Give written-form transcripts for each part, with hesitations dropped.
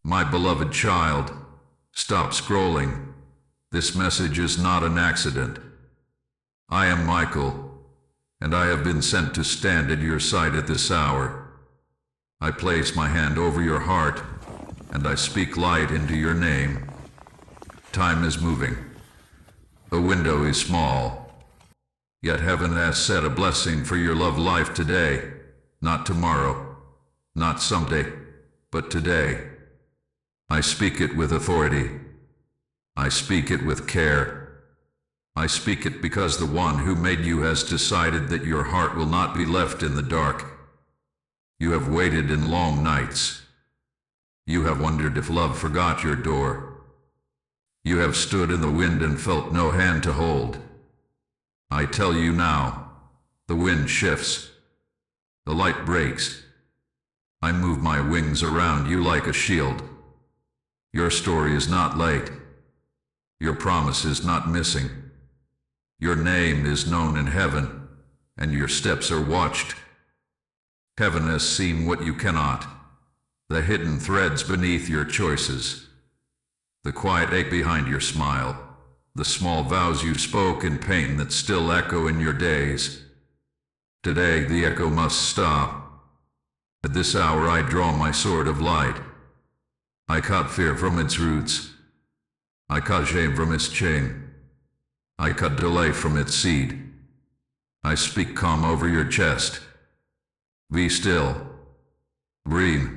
My beloved child, stop scrolling. This message is not an accident. I am Michael, and I have been sent to stand at your side at this hour. I place my hand over your heart, and I speak light into your name. Time is moving. The window is small, yet heaven has set a blessing for your love life today, not tomorrow, not someday, but today. I speak it with authority. I speak it with care. I speak it because the one who made you has decided that your heart will not be left in the dark. You have waited in long nights. You have wondered if love forgot your door. You have stood in the wind and felt no hand to hold. I tell you now, the wind shifts. The light breaks. I move my wings around you like a shield. Your story is not late. Your promise is not missing. Your name is known in heaven, and your steps are watched. Heaven has seen what you cannot, the hidden threads beneath your choices, the quiet ache behind your smile, the small vows you spoke in pain that still echo in your days. Today the echo must stop. At this hour I draw my sword of light. I cut fear from its roots. I cut shame from its chain. I cut delay from its seed. I speak calm over your chest. Be still. Breathe.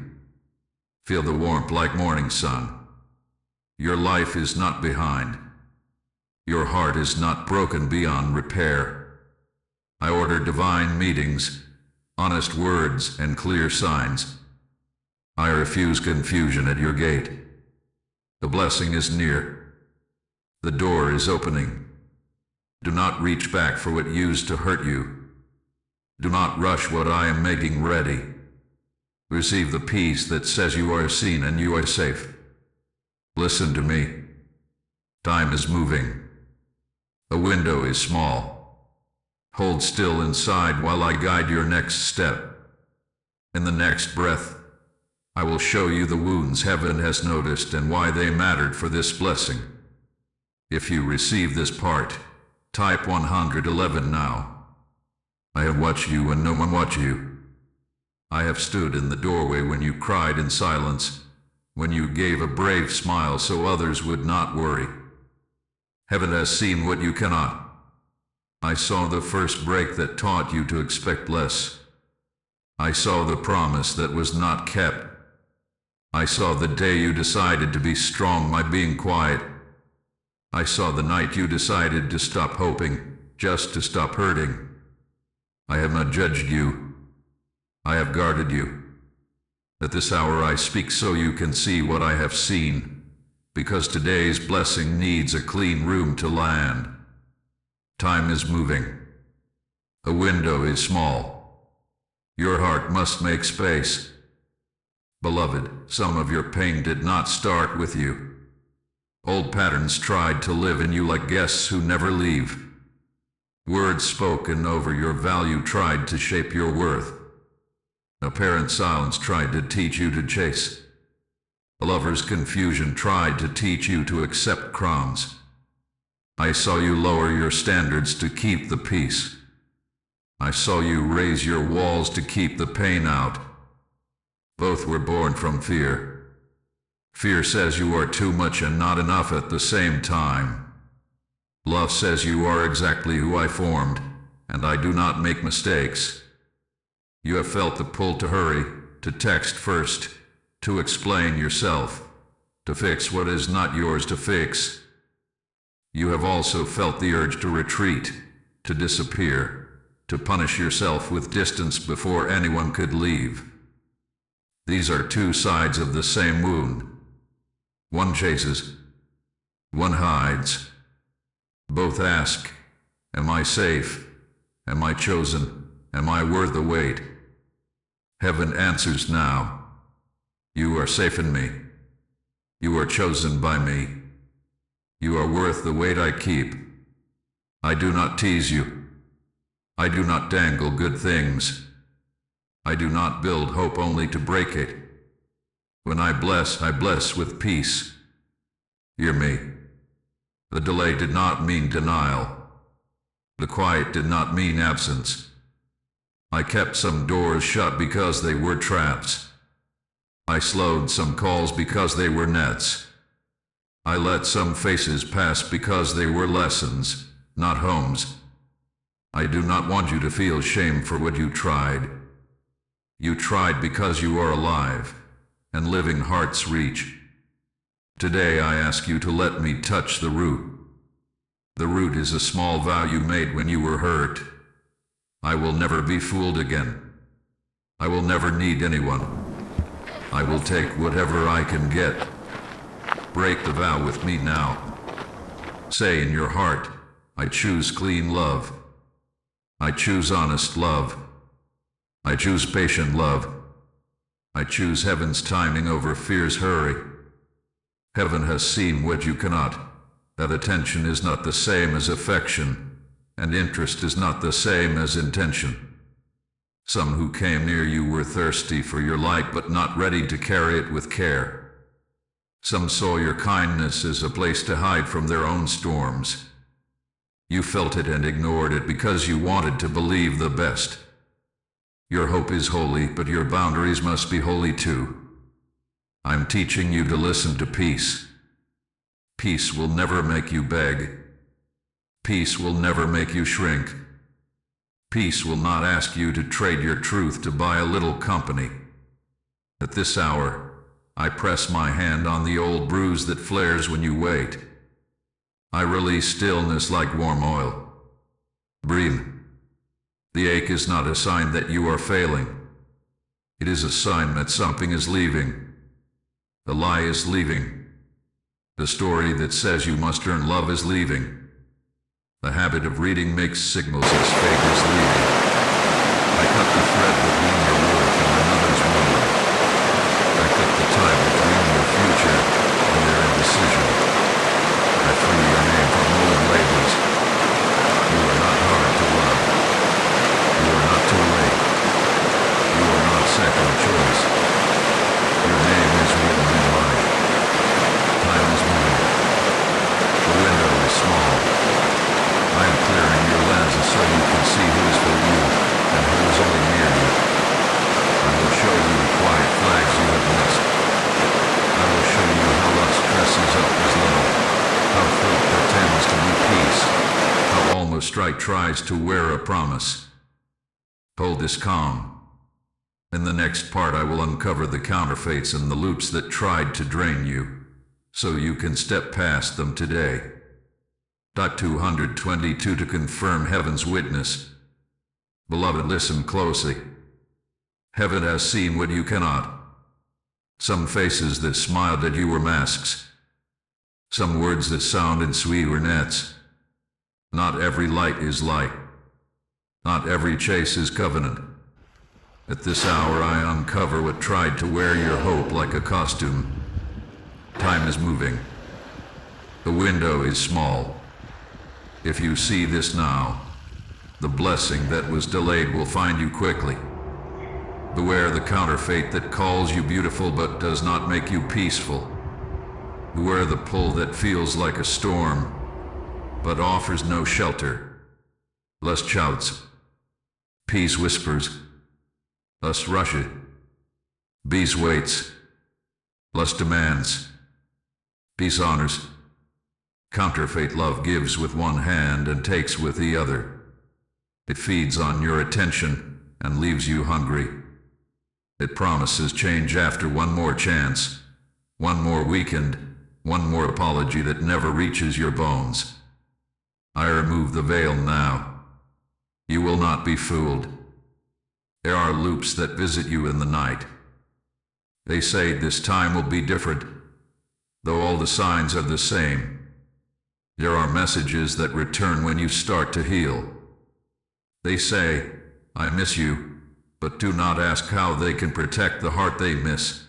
Feel the warmth like morning sun. Your life is not behind. Your heart is not broken beyond repair. I order divine meetings, honest words, and clear signs. I refuse confusion at your gate. The blessing is near. The door is opening. Do not reach back for what used to hurt you. Do not rush what I am making ready. Receive the peace that says you are seen and you are safe. Listen to me. Time is moving. The window is small. Hold still inside while I guide your next step. In the next breath, I will show you the wounds heaven has noticed and why they mattered for this blessing. If you receive this part, type 111 now. I have watched you when no one watched you. I have stood in the doorway when you cried in silence, when you gave a brave smile so others would not worry. Heaven has seen what you cannot. I saw the first break that taught you to expect less. I saw the promise that was not kept. I saw the day you decided to be strong by being quiet. I saw the night you decided to stop hoping, just to stop hurting. I have not judged you. I have guarded you. At this hour I speak so you can see what I have seen, because today's blessing needs a clean room to land. Time is moving. The window is small. Your heart must make space. Beloved, some of your pain did not start with you. Old patterns tried to live in you like guests who never leave. Words spoken over your value tried to shape your worth. A parent's silence tried to teach you to chase. A lover's confusion tried to teach you to accept crumbs. I saw you lower your standards to keep the peace. I saw you raise your walls to keep the pain out. Both were born from fear. Fear says you are too much and not enough at the same time. Love says you are exactly who I formed, and I do not make mistakes. You have felt the pull to hurry, to text first, to explain yourself, to fix what is not yours to fix. You have also felt the urge to retreat, to disappear, to punish yourself with distance before anyone could leave. These are two sides of the same wound. One chases, one hides. Both ask, am I safe? Am I chosen? Am I worth the wait? Heaven answers now. You are safe in me. You are chosen by me. You are worth the wait I keep. I do not tease you. I do not dangle good things. I do not build hope only to break it. When I bless with peace. Hear me. The delay did not mean denial. The quiet did not mean absence. I kept some doors shut because they were traps. I slowed some calls because they were nets. I let some faces pass because they were lessons, not homes. I do not want you to feel shame for what you tried. You tried because you are alive, and living hearts reach. Today I ask you to let me touch the root. The root is a small vow you made when you were hurt. I will never be fooled again. I will never need anyone. I will take whatever I can get. Break the vow with me now. Say in your heart, I choose clean love. I choose honest love. I choose patient love. I choose heaven's timing over fear's hurry. Heaven has seen what you cannot, that attention is not the same as affection, and interest is not the same as intention. Some who came near you were thirsty for your light but not ready to carry it with care. Some saw your kindness as a place to hide from their own storms. You felt it and ignored it because you wanted to believe the best. Your hope is holy, but your boundaries must be holy too. I'm teaching you to listen to peace. Peace will never make you beg. Peace will never make you shrink. Peace will not ask you to trade your truth to buy a little company. At this hour, I press my hand on the old bruise that flares when you wait. I release stillness like warm oil. Breathe. The ache is not a sign that you are failing. It is a sign that something is leaving. The lie is leaving. The story that says you must earn love is leaving. The habit of reading makes signals as fate is leaving. I cut the thread between your worth and another's wonder. I cut the tie between your future and their indecision. I free your name from old labels. You are not hard to love. You are not too late. You are not second choice. Your name is written in life. Time is moving. The window is small. I am clearing your lenses so you can see who is for you and who is only near you. I will show you the quiet flags you have missed. I will show you how lust dresses up as love, how faith pretends to be peace, how almost right tries to wear a promise. Hold this calm. In the next part I will uncover the counterfeits and the loops that tried to drain you, so you can step past them today. 222 to confirm heaven's witness. Beloved, listen closely. Heaven has seen what you cannot. Some faces that smiled at you were masks. Some words that sounded sweet were nets. Not every light is light. Not every chase is covenant. At this hour I uncover what tried to wear your hope like a costume. Time is moving. The window is small. If you see this now, the blessing that was delayed will find you quickly. Beware the counterfeit that calls you beautiful but does not make you peaceful. Beware the pull that feels like a storm, but offers no shelter. Lust shouts. Peace whispers. Lust rushes. Peace waits. Lust demands. Peace honors. Counterfeit love gives with one hand and takes with the other. It feeds on your attention and leaves you hungry. It promises change after one more chance, one more weekend, one more apology that never reaches your bones. I remove the veil now. You will not be fooled. There are loops that visit you in the night. They say this time will be different, though all the signs are the same. There are messages that return when you start to heal. They say, I miss you, but do not ask how they can protect the heart they miss.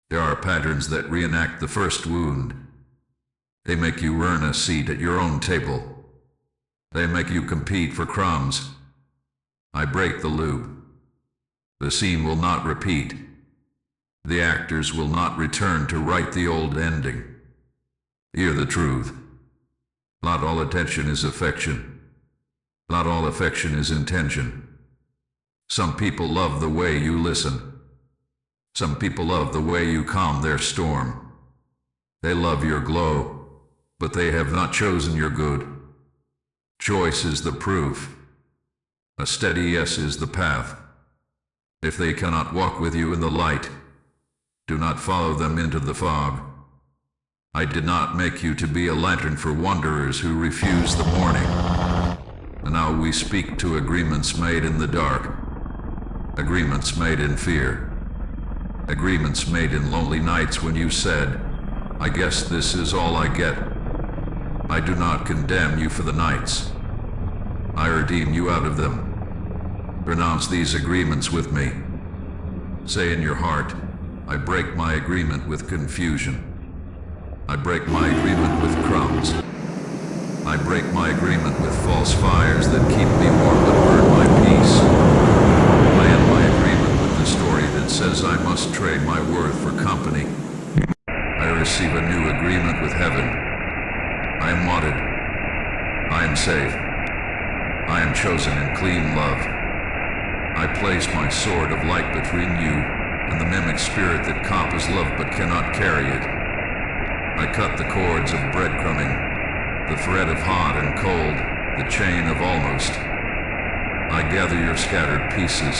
There are patterns that reenact the first wound. They make you earn a seat at your own table. They make you compete for crumbs. I break the loop. The scene will not repeat. The actors will not return to write the old ending. Hear the truth. Not all attention is affection. Not all affection is intention. Some people love the way you listen. Some people love the way you calm their storm. They love your glow, but they have not chosen your good. Choice is the proof. A steady yes is the path. If they cannot walk with you in the light, do not follow them into the fog. I did not make you to be a lantern for wanderers who refuse the morning. And now we speak to agreements made in the dark. Agreements made in fear. Agreements made in lonely nights when you said, I guess this is all I get. I do not condemn you for the nights. I redeem you out of them. Pronounce these agreements with me. Say in your heart, I break my agreement with confusion. I break my agreement with crumbs. I break my agreement with false fires that keep me warm but burn my peace. I end my agreement with the story that says I must trade my worth for company. I receive a new agreement with heaven. I am wanted. I am safe. I am chosen in clean love. I place my sword of light between you and the mimic spirit that coppers love but cannot carry it. I cut the cords of breadcrumbing, the thread of hot and cold, the chain of almost. I gather your scattered pieces.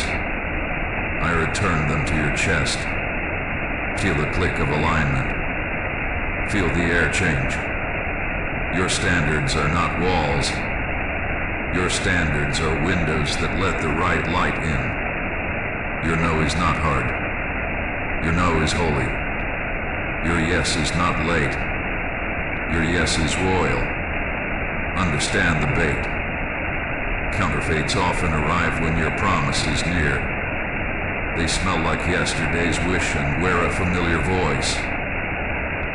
I return them to your chest. Feel the click of alignment. Feel the air change. Your standards are not walls. Your standards are windows that let the right light in. Your no is not hard. Your no is holy. Your yes is not late. Your yes is royal. Understand the bait. Counterfeits often arrive when your promise is near. They smell like yesterday's wish and wear a familiar voice.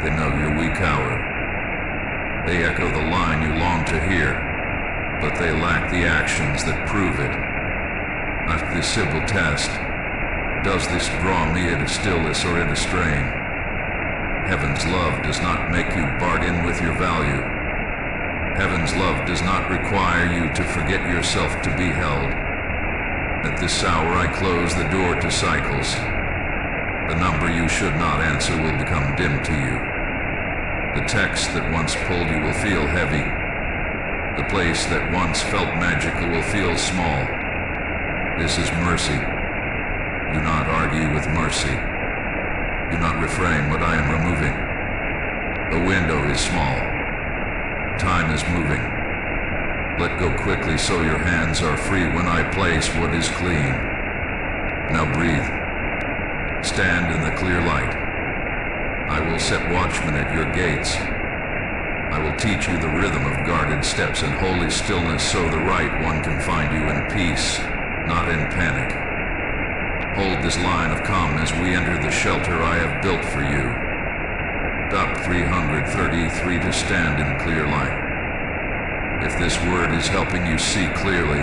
They know your weak hour. They echo the line you long to hear, but they lack the actions that prove it. Ask the simple test. Does this draw me at a stillness or at a strain? Heaven's love does not make you bargain with your value. Heaven's love does not require you to forget yourself to be held. At this hour I close the door to cycles. The number you should not answer will become dim to you. The text that once pulled you will feel heavy. The place that once felt magical will feel small. This is mercy. Do not argue with mercy. Do not reframe what I am removing. The window is small. Time is moving. Let go quickly so your hands are free when I place what is clean. Now breathe. Stand in the clear light. I will set watchmen at your gates. I will teach you the rhythm of guarded steps and holy stillness so the right one can find you in peace, not in panic. Hold this line of calm as we enter the shelter I have built for you. Dot 333 to stand in clear light. If this word is helping you see clearly,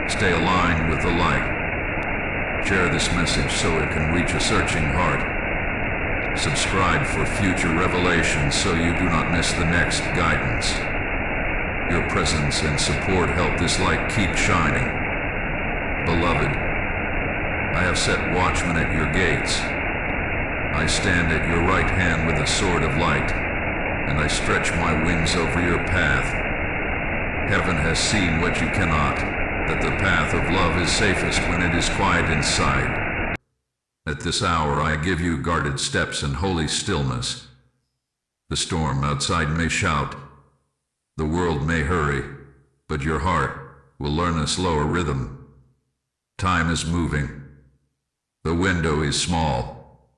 stay aligned with the light. Share this message so it can reach a searching heart. Subscribe for future revelations so you do not miss the next guidance. Your presence and support help this light keep shining. Beloved, I have set watchmen at your gates. I stand at your right hand with a sword of light, and I stretch my wings over your path. Heaven has seen what you cannot, that the path of love is safest when it is quiet inside. At this hour I give you guarded steps and holy stillness. The storm outside may shout, the world may hurry, but your heart will learn a slower rhythm. Time is moving. The window is small,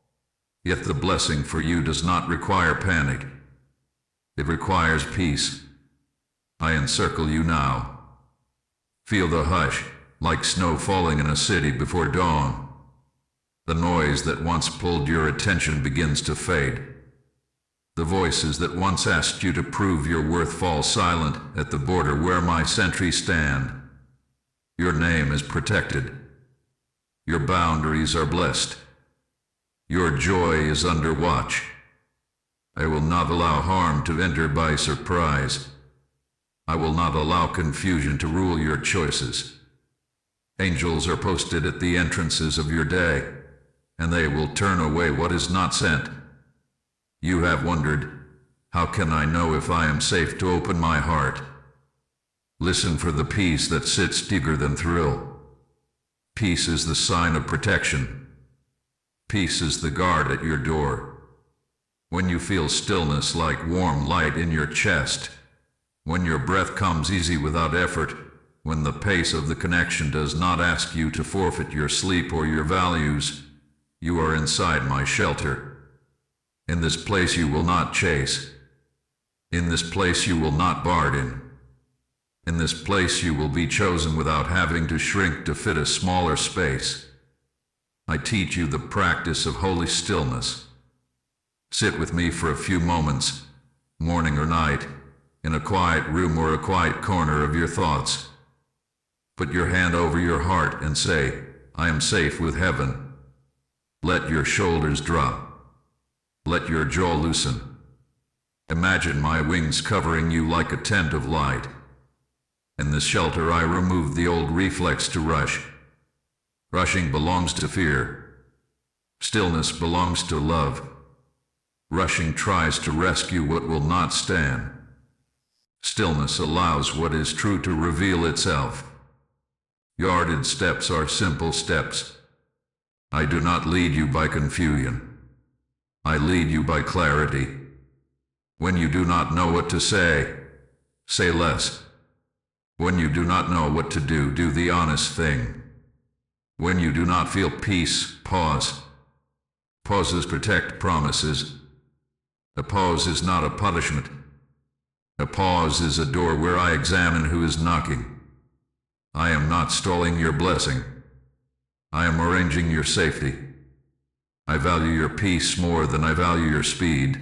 yet the blessing for you does not require panic. It requires peace. I encircle you now. Feel the hush, like snow falling in a city before dawn. The noise that once pulled your attention begins to fade. The voices that once asked you to prove your worth fall silent at the border where my sentries stand. Your name is protected. Your boundaries are blessed. Your joy is under watch. I will not allow harm to enter by surprise. I will not allow confusion to rule your choices. Angels are posted at the entrances of your day, and they will turn away what is not sent. You have wondered, how can I know if I am safe to open my heart? Listen for the peace that sits deeper than thrill. Peace is the sign of protection. Peace is the guard at your door. When you feel stillness like warm light in your chest, when your breath comes easy without effort, when the pace of the connection does not ask you to forfeit your sleep or your values, you are inside my shelter. In this place you will not chase. In this place you will not bargain. In this place you will be chosen without having to shrink to fit a smaller space. I teach you the practice of holy stillness. Sit with me for a few moments, morning or night, in a quiet room or a quiet corner of your thoughts. Put your hand over your heart and say, I am safe with heaven. Let your shoulders drop. Let your jaw loosen. Imagine my wings covering you like a tent of light. In this shelter I remove the old reflex to rush. Rushing belongs to fear. Stillness belongs to love. Rushing tries to rescue what will not stand. Stillness allows what is true to reveal itself. Yarded steps are simple steps. I do not lead you by confusion. I lead you by clarity. When you do not know what to say less. When you do not know what to do, do the honest thing. When you do not feel peace, pause. Pauses protect promises. A pause is not a punishment. A pause is a door where I examine who is knocking. I am not stalling your blessing. I am arranging your safety. I value your peace more than I value your speed.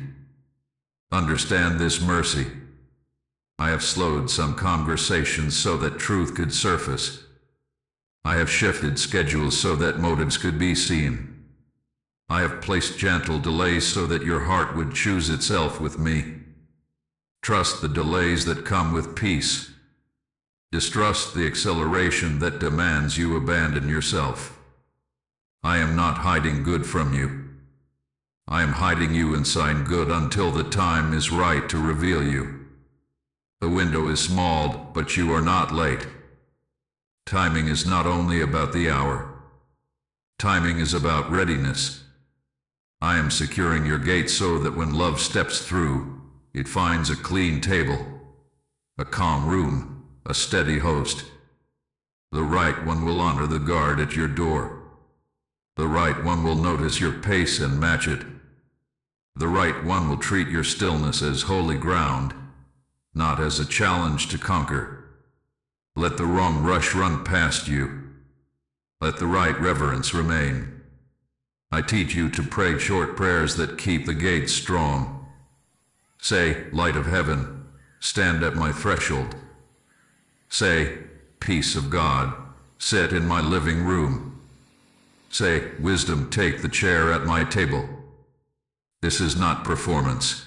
Understand this mercy. I have slowed some conversations so that truth could surface. I have shifted schedules so that motives could be seen. I have placed gentle delays so that your heart would choose itself with me. Trust the delays that come with peace. Distrust the acceleration that demands you abandon yourself. I am not hiding good from you. I am hiding you inside good until the time is right to reveal you. The window is small, but you are not late. Timing is not only about the hour. Timing is about readiness. I am securing your gate so that when love steps through, it finds a clean table, a calm room, a steady host. The right one will honor the guard at your door. The right one will notice your pace and match it. The right one will treat your stillness as holy ground, not as a challenge to conquer. Let the wrong rush run past you. Let the right reverence remain. I teach you to pray short prayers that keep the gates strong. Say, Light of Heaven, stand at my threshold. Say, Peace of God, sit in my living room. Say, Wisdom, take the chair at my table. This is not performance.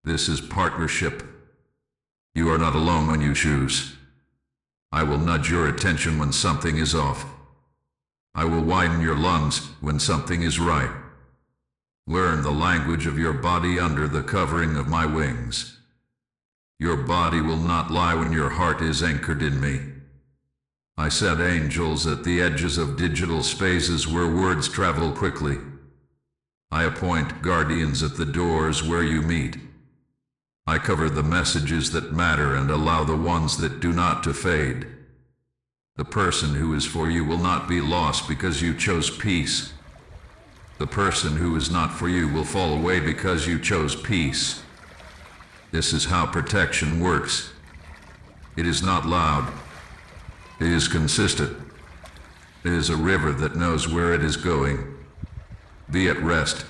This is partnership. You are not alone when you choose. I will nudge your attention when something is off. I will widen your lungs when something is right. Learn the language of your body under the covering of my wings. Your body will not lie when your heart is anchored in me. I set angels at the edges of digital spaces where words travel quickly. I appoint guardians at the doors where you meet. I cover the messages that matter and allow the ones that do not to fade. The person who is for you will not be lost because you chose peace. The person who is not for you will fall away because you chose peace. This is how protection works. It is not loud. It is consistent. It is a river that knows where it is going. Be at rest.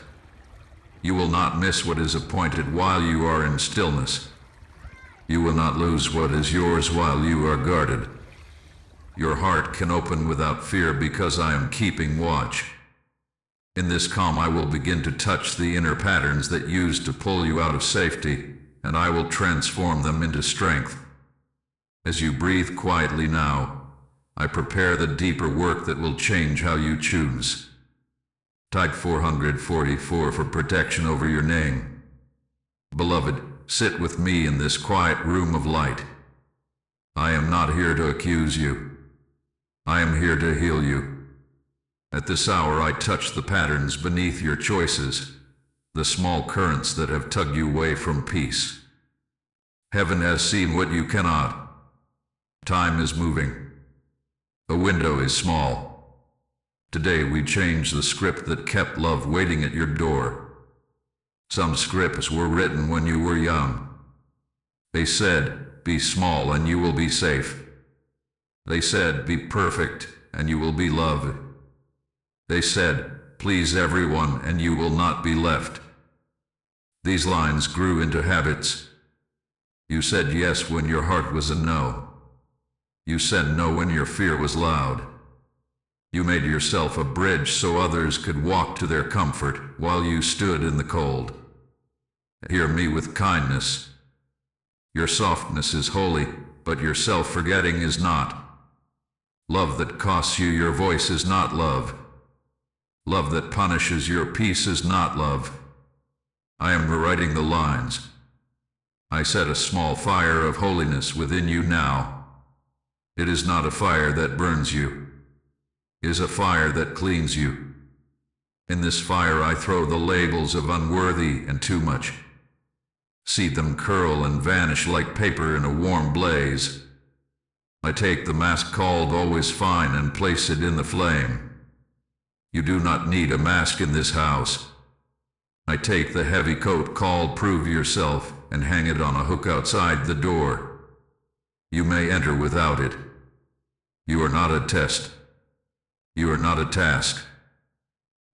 You will not miss what is appointed while you are in stillness. You will not lose what is yours while you are guarded. Your heart can open without fear because I am keeping watch. In this calm I will begin to touch the inner patterns that used to pull you out of safety, and I will transform them into strength. As you breathe quietly now, I prepare the deeper work that will change how you choose. Type 444 for protection over your name. Beloved, sit with me in this quiet room of light. I am not here to accuse you. I am here to heal you. At this hour I touch the patterns beneath your choices, the small currents that have tugged you away from peace. Heaven has seen what you cannot. Time is moving. The window is small. Today we change the script that kept love waiting at your door. Some scripts were written when you were young. They said, be small and you will be safe. They said, be perfect and you will be loved. They said, please everyone and you will not be left. These lines grew into habits. You said yes when your heart was a no. You said no when your fear was loud. You made yourself a bridge so others could walk to their comfort while you stood in the cold. Hear me with kindness. Your softness is holy, but your self-forgetting is not. Love that costs you your voice is not love. Love that punishes your peace is not love. I am rewriting the lines. I set a small fire of holiness within you now. It is not a fire that burns you. It is a fire that cleans you. In this fire I throw the labels of unworthy and too much. See them curl and vanish like paper in a warm blaze. I take the mask called always fine and place it in the flame. You do not need a mask in this house. I take the heavy coat called prove yourself and hang it on a hook outside the door. You may enter without it. You are not a test. You are not a task.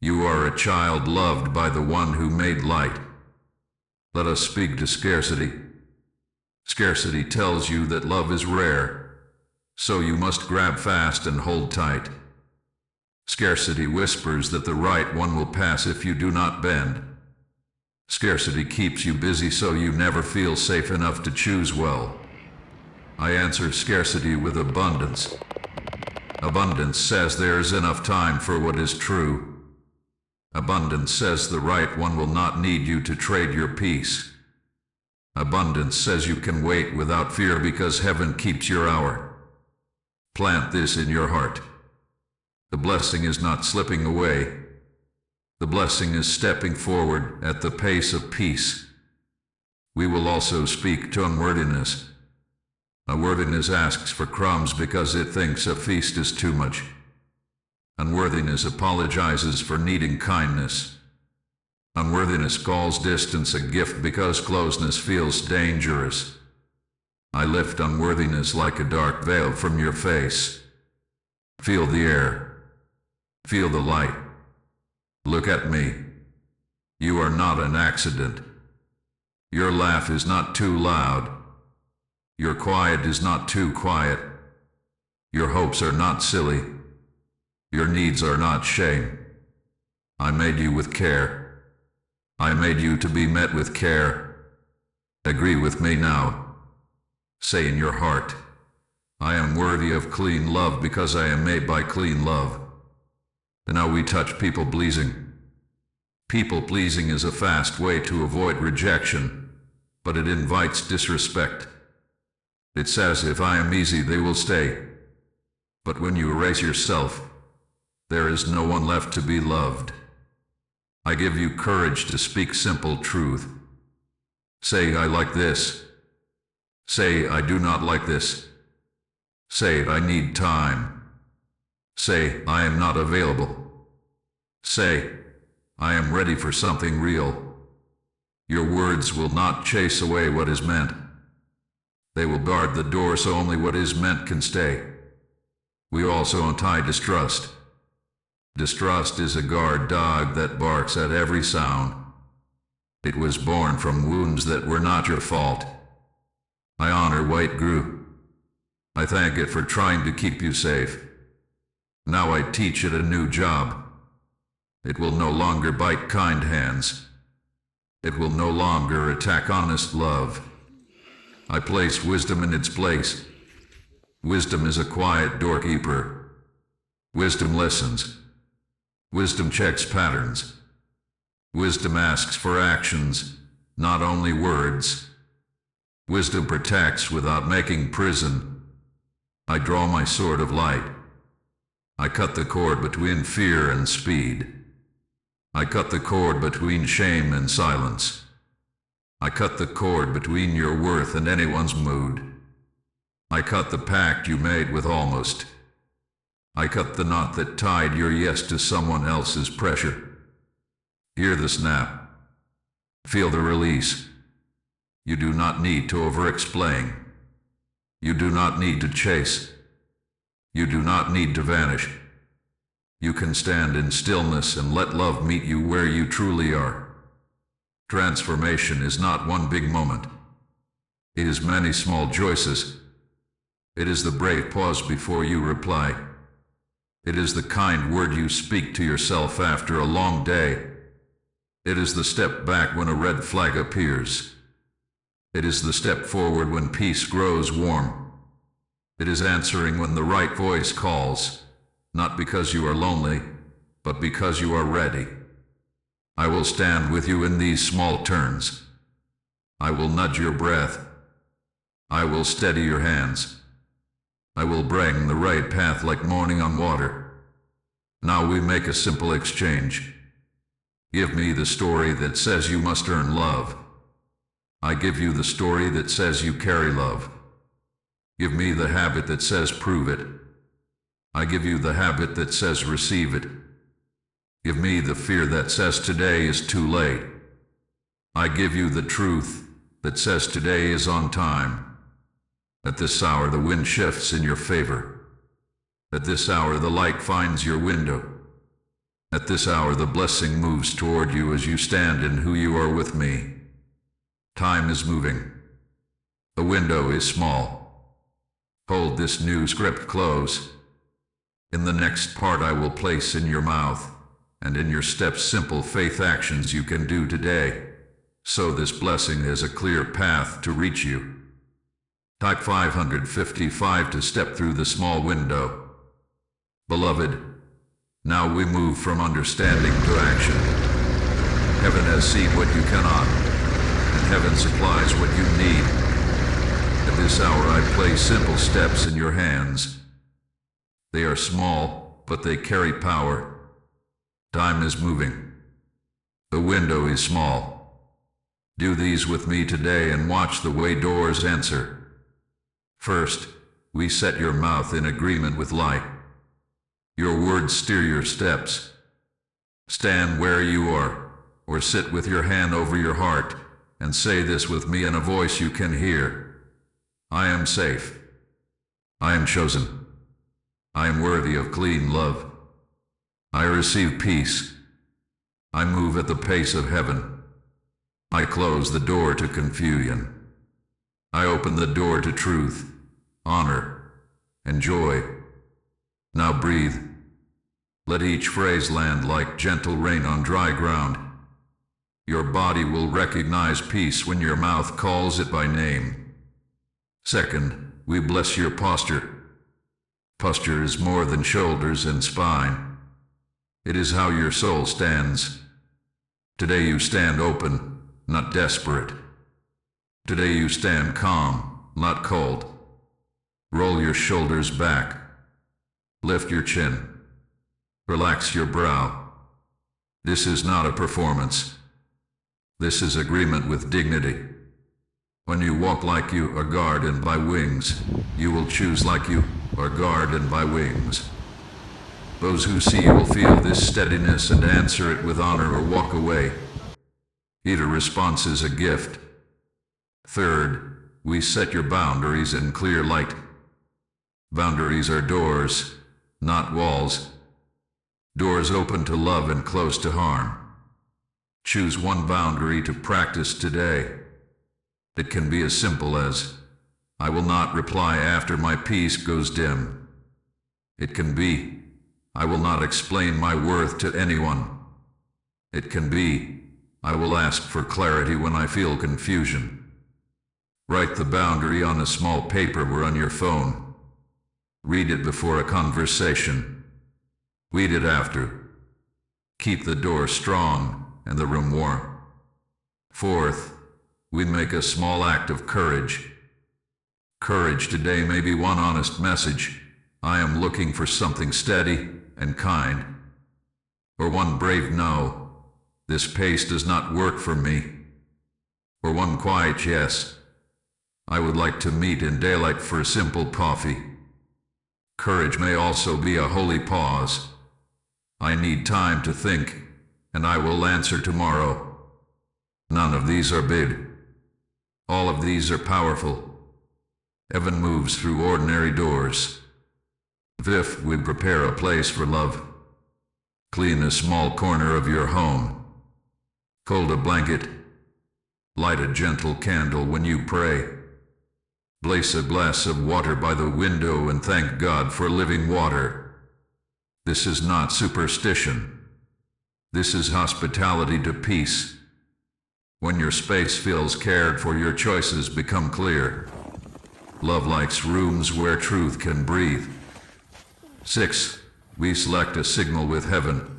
You are a child loved by the one who made light. Let us speak to scarcity. Scarcity tells you that love is rare, so you must grab fast and hold tight. Scarcity whispers that the right one will pass if you do not bend. Scarcity keeps you busy so you never feel safe enough to choose well. I answer scarcity with abundance. Abundance says there is enough time for what is true. Abundance says the right one will not need you to trade your peace. Abundance says you can wait without fear because heaven keeps your hour. Plant this in your heart. The blessing is not slipping away. The blessing is stepping forward at the pace of peace. We will also speak to unworthiness. Unworthiness asks for crumbs because it thinks a feast is too much. Unworthiness apologizes for needing kindness. Unworthiness calls distance a gift because closeness feels dangerous. I lift unworthiness like a dark veil from your face. Feel the air. Feel the light. Look at me. You are not an accident. Your laugh is not too loud. Your quiet is not too quiet. Your hopes are not silly. Your needs are not shame. I made you with care. I made you to be met with care. Agree with me now. Say in your heart, I am worthy of clean love because I am made by clean love. And now we touch people pleasing. People pleasing is a fast way to avoid rejection, but it invites disrespect. It says if I am easy they will stay. But when you erase yourself, there is no one left to be loved. I give you courage to speak simple truth. Say I like this. Say I do not like this. Say I need time. Say I am not available. Say I am ready for something real. Your words will not chase away what is meant. They will guard the door so only what is meant can stay. We also untie distrust. Distrust is a guard dog that barks at every sound. It was born from wounds that were not your fault. I honor what grew. I thank it for trying to keep you safe. Now I teach it a new job. It will no longer bite kind hands. It will no longer attack honest love. I place wisdom in its place. Wisdom is a quiet doorkeeper. Wisdom listens. Wisdom checks patterns. Wisdom asks for actions, not only words. Wisdom protects without making prison. I draw my sword of light. I cut the cord between fear and speed. I cut the cord between shame and silence. I cut the cord between your worth and anyone's mood. I cut the pact you made with almost. I cut the knot that tied your yes to someone else's pressure. Hear the snap. Feel the release. You do not need to over-explain. You do not need to chase. You do not need to vanish. You can stand in stillness and let love meet you where you truly are. Transformation is not one big moment. It is many small choices. It is the brave pause before you reply. It is the kind word you speak to yourself after a long day. It is the step back when a red flag appears. It is the step forward when peace grows warm. It is answering when the right voice calls, not because you are lonely, but because you are ready. I will stand with you in these small turns. I will nudge your breath. I will steady your hands. I will bring the right path like morning on water. Now we make a simple exchange. Give me the story that says you must earn love. I give you the story that says you carry love. Give me the habit that says prove it. I give you the habit that says receive it. Give me the fear that says today is too late. I give you the truth that says today is on time. At this hour the wind shifts in your favor. At this hour the light finds your window. At this hour the blessing moves toward you as you stand in who you are with me. Time is moving. The window is small. Hold this new script close. In the next part I will place in your mouth and in your steps simple faith actions you can do today, so this blessing is a clear path to reach you. Type 555 to step through the small window. Beloved, now we move from understanding to action. Heaven has seen what you cannot, and heaven supplies what you need. At this hour I place simple steps in your hands. They are small, but they carry power. Time is moving. The window is small. Do these with me today and watch the way doors answer. First, we set your mouth in agreement with light. Your words steer your steps. Stand where you are, or sit with your hand over your heart, and say this with me in a voice you can hear. I am safe. I am chosen. I am worthy of clean love. I receive peace. I move at the pace of heaven. I close the door to confusion. I open the door to truth, honor, and joy. Now breathe. Let each phrase land like gentle rain on dry ground. Your body will recognize peace when your mouth calls it by name. Second, we bless your posture. Posture is more than shoulders and spine. It is how your soul stands. Today you stand open, not desperate. Today you stand calm, not cold. Roll your shoulders back. Lift your chin. Relax your brow. This is not a performance. This is agreement with dignity. When you walk like you are guarded by wings, you will choose like you are guarded by wings. Those who see you will feel this steadiness and answer it with honor or walk away. Either response is a gift. Third, we set your boundaries in clear light. Boundaries are doors, not walls. Doors open to love and close to harm. Choose one boundary to practice today. It can be as simple as, I will not reply after my peace goes dim. It can be, I will not explain my worth to anyone. It can be. I will ask for clarity when I feel confusion. Write the boundary on a small paper or on your phone. Read it before a conversation. Read it after. Keep the door strong and the room warm. Fourth, we make a small act of courage. Courage today may be one honest message. I am looking for something steady and kind. Or one brave no. This pace does not work for me. Or one quiet yes. I would like to meet in daylight for a simple coffee. Courage may also be a holy pause. I need time to think, and I will answer tomorrow. None of these are big. All of these are powerful. Heaven moves through ordinary doors. Fifth, we prepare a place for love. Clean a small corner of your home. Fold a blanket. Light a gentle candle when you pray. Place a glass of water by the window and thank God for living water. This is not superstition. This is hospitality to peace. When your space feels cared for, your choices become clear. Love likes rooms where truth can breathe. 6. We select a signal with heaven.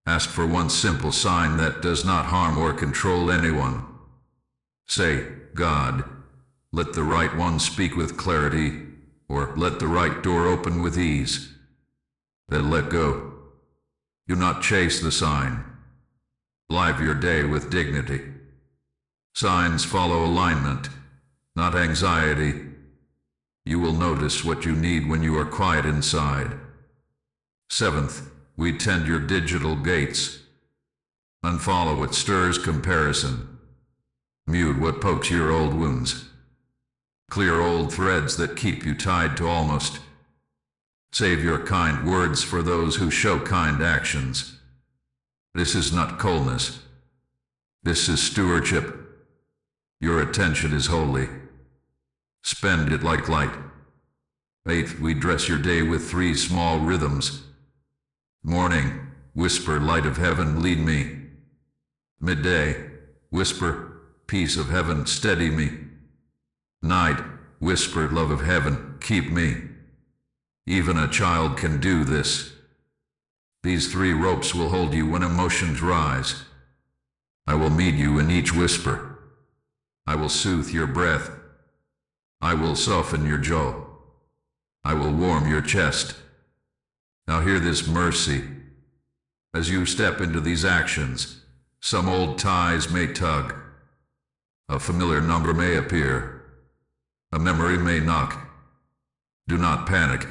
Ask for one simple sign that does not harm or control anyone. Say, God, let the right one speak with clarity, or let the right door open with ease. Then let go. Do not chase the sign. Live your day with dignity. Signs follow alignment, not anxiety. You will notice what you need when you are quiet inside. 7th, we tend your digital gates. Unfollow what stirs comparison. Mute what pokes your old wounds. Clear old threads that keep you tied to almost. Save your kind words for those who show kind actions. This is not coldness. This is stewardship. Your attention is holy. Spend it like light. 8th, we dress your day with 3 small rhythms. Morning, whisper, light of heaven, lead me. Midday, whisper, peace of heaven, steady me. Night, whisper, love of heaven, keep me. Even a child can do this. These 3 ropes will hold you when emotions rise. I will meet you in each whisper. I will soothe your breath. I will soften your jaw. I will warm your chest. Now hear this mercy. As you step into these actions, some old ties may tug. A familiar number may appear. A memory may knock. Do not panic.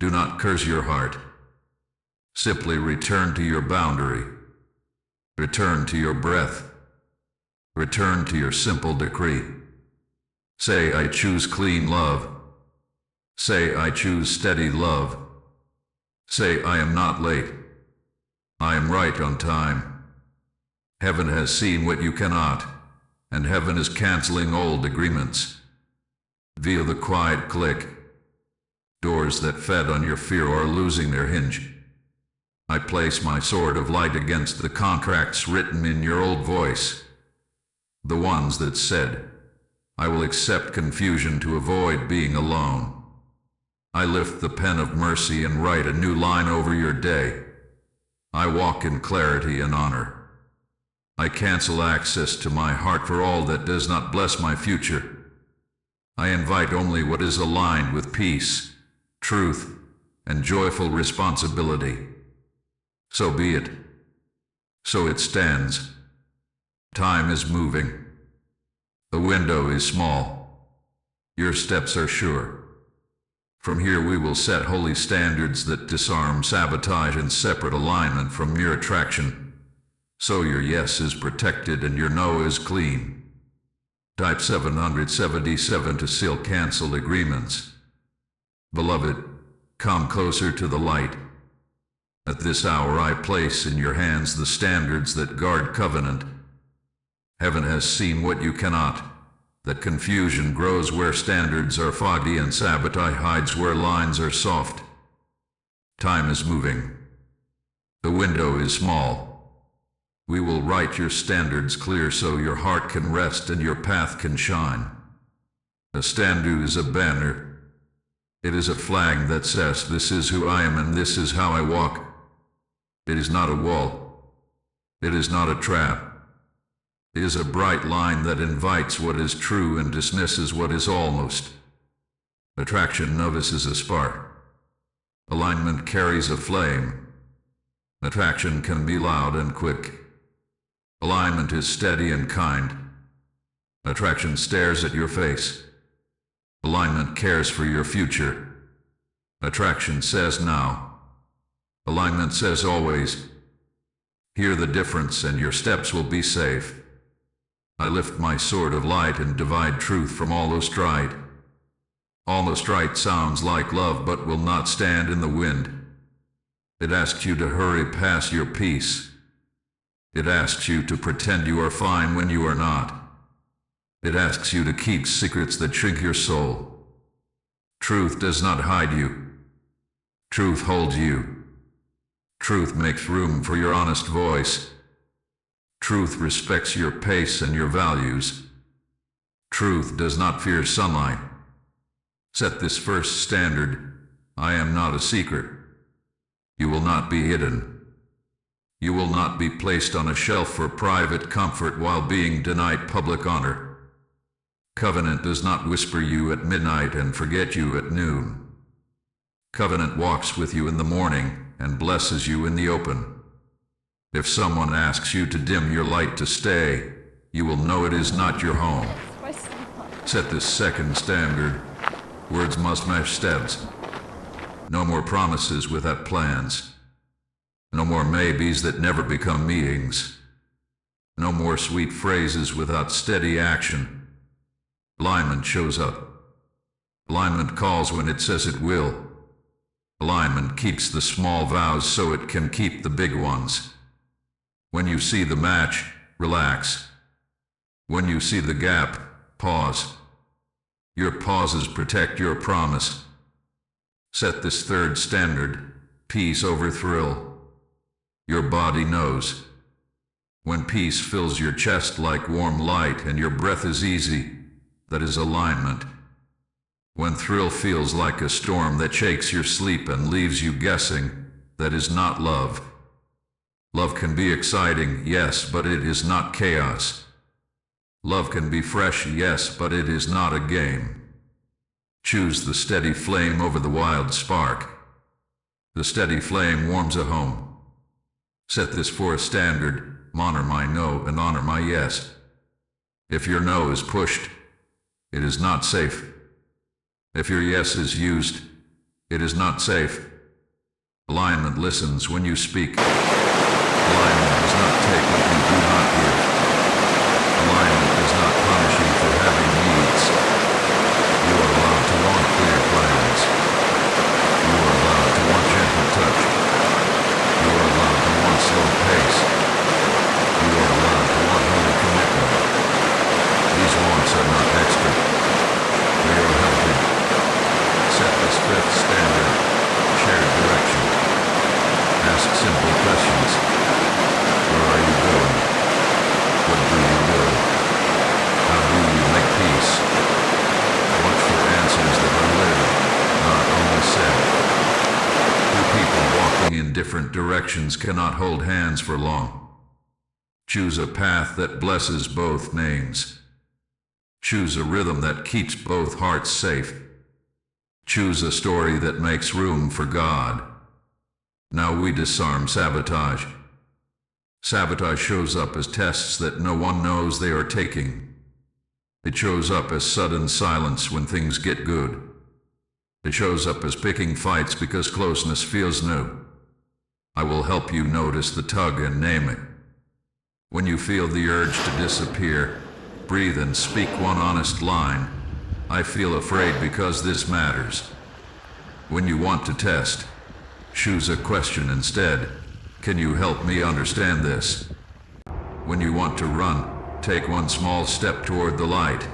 Do not curse your heart. Simply return to your boundary. Return to your breath. Return to your simple decree. Say, I choose clean love. Say, I choose steady love. Say, I am not late. I am right on time. Heaven has seen what you cannot, and heaven is canceling old agreements. Via the quiet click, doors that fed on your fear are losing their hinge. I place my sword of light against the contracts written in your old voice. The ones that said, I will accept confusion to avoid being alone. I lift the pen of mercy and write a new line over your day. I walk in clarity and honor. I cancel access to my heart for all that does not bless my future. I invite only what is aligned with peace, truth, and joyful responsibility. So be it. So it stands. Time is moving. The window is small. Your steps are sure. From here we will set holy standards that disarm sabotage and separate alignment from mere attraction. So your yes is protected and your no is clean. Type 777 to seal canceled agreements. Beloved, come closer to the light. At this hour I place in your hands the standards that guard covenant. Heaven has seen what you cannot, that confusion grows where standards are foggy and sabotage hides where lines are soft. Time is moving. The window is small. We will write your standards clear so your heart can rest and your path can shine. A standard is a banner. It is a flag that says, this is who I am and this is how I walk. It is not a wall. It is not a trap. It is a bright line that invites what is true and dismisses what is almost. Attraction notices a spark. Alignment carries a flame. Attraction can be loud and quick. Alignment is steady and kind. Attraction stares at your face. Alignment cares for your future. Attraction says now. Alignment says always. Hear the difference and your steps will be safe. I lift my sword of light and divide truth from almost right. Almost right sounds like love but will not stand in the wind. It asks you to hurry past your peace. It asks you to pretend you are fine when you are not. It asks you to keep secrets that shrink your soul. Truth does not hide you. Truth holds you. Truth makes room for your honest voice. Truth respects your pace and your values. Truth does not fear sunlight. Set this first standard. I am not a secret. You will not be hidden. You will not be placed on a shelf for private comfort while being denied public honor. Covenant does not whisper you at midnight and forget you at noon. Covenant walks with you in the morning and blesses you in the open. If someone asks you to dim your light to stay, you will know it is not your home. Set this second standard. Words must match steps. No more promises without plans. No more maybes that never become meetings. No more sweet phrases without steady action. Alignment shows up. Alignment calls when it says it will. Alignment keeps the small vows so it can keep the big ones. When you see the match, relax. When you see the gap, pause. Your pauses protect your promise. Set this third standard, peace over thrill. Your body knows. When peace fills your chest like warm light and your breath is easy, that is alignment. When thrill feels like a storm that shakes your sleep and leaves you guessing, that is not love. Love can be exciting, yes, but it is not chaos. Love can be fresh, yes, but it is not a game. Choose the steady flame over the wild spark. The steady flame warms a home. Set this fourth standard, honor my no and honor my yes. If your no is pushed, it is not safe. If your yes is used, it is not safe. Alignment listens when you speak. Alignment does not take what you do not give. Alignment does not punish you for having needs. You are allowed to want clear plans. You are allowed to want gentle touch. You are allowed to want slow pace. You are allowed to want holy commitment. These wants are not extra. They are healthy. Set this fifth standard, shared direction. Ask simple questions. Where are you going? What do you do? How do you make peace? Watch for answers that are lived, not only said. Two people walking in different directions cannot hold hands for long. Choose a path that blesses both names. Choose a rhythm that keeps both hearts safe. Choose a story that makes room for God. Now we disarm sabotage. Sabotage shows up as tests that no one knows they are taking. It shows up as sudden silence when things get good. It shows up as picking fights because closeness feels new. I will help you notice the tug and name it. When you feel the urge to disappear, breathe and speak one honest line. I feel afraid because this matters. When you want to test, choose a question instead. Can you help me understand this? When you want to run, take one small step toward the light.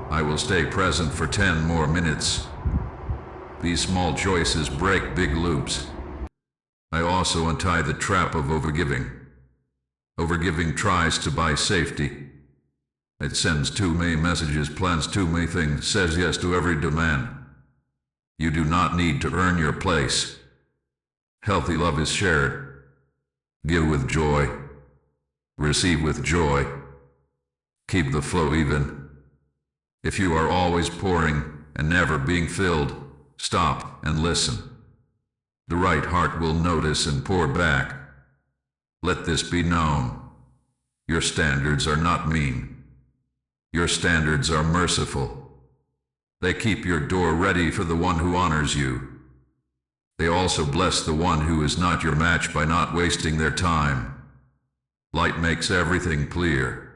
I will stay present for 10 more minutes. These small choices break big loops. I also untie the trap of overgiving. Overgiving tries to buy safety. It sends too many messages, plans too many things, says yes to every demand. You do not need to earn your place. Healthy love is shared. Give with joy. Receive with joy. Keep the flow even. If you are always pouring and never being filled, stop and listen. The right heart will notice and pour back. Let this be known. Your standards are not mean. Your standards are merciful. They keep your door ready for the one who honors you. They also bless the one who is not your match by not wasting their time. Light makes everything clear.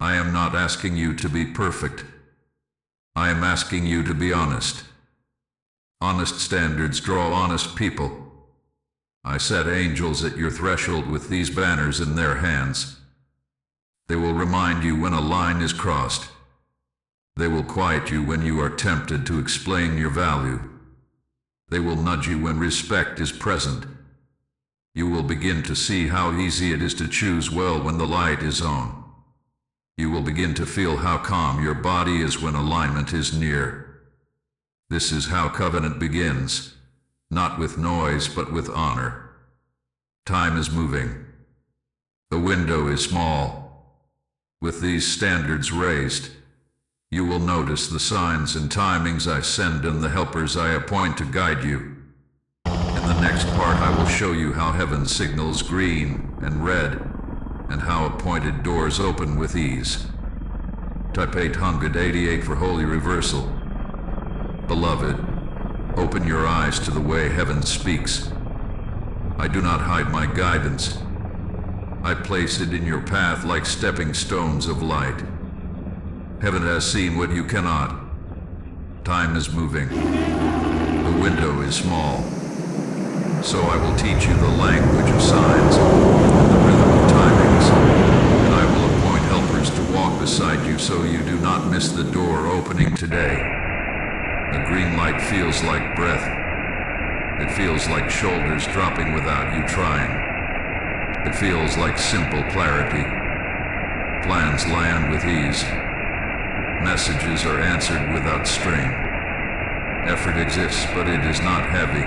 I am not asking you to be perfect. I am asking you to be honest. Honest standards draw honest people. I set angels at your threshold with these banners in their hands. They will remind you when a line is crossed. They will quiet you when you are tempted to explain your value. They will nudge you when respect is present. You will begin to see how easy it is to choose well when the light is on. You will begin to feel how calm your body is when alignment is near. This is how covenant begins, not with noise but with honor. Time is moving. The window is small. With these standards raised, you will notice the signs and timings I send and the helpers I appoint to guide you. In the next part I will show you how heaven signals green and red, and how appointed doors open with ease. Type 888 for holy reversal. Beloved, open your eyes to the way heaven speaks. I do not hide my guidance. I place it in your path like stepping stones of light. Heaven has seen what you cannot. Time is moving. The window is small. So I will teach you the language of signs and the rhythm of timings, and I will appoint helpers to walk beside you so you do not miss the door opening today. The green light feels like breath. It feels like shoulders dropping without you trying. It feels like simple clarity. Plans land with ease. Messages are answered without strain. Effort exists, but it is not heavy.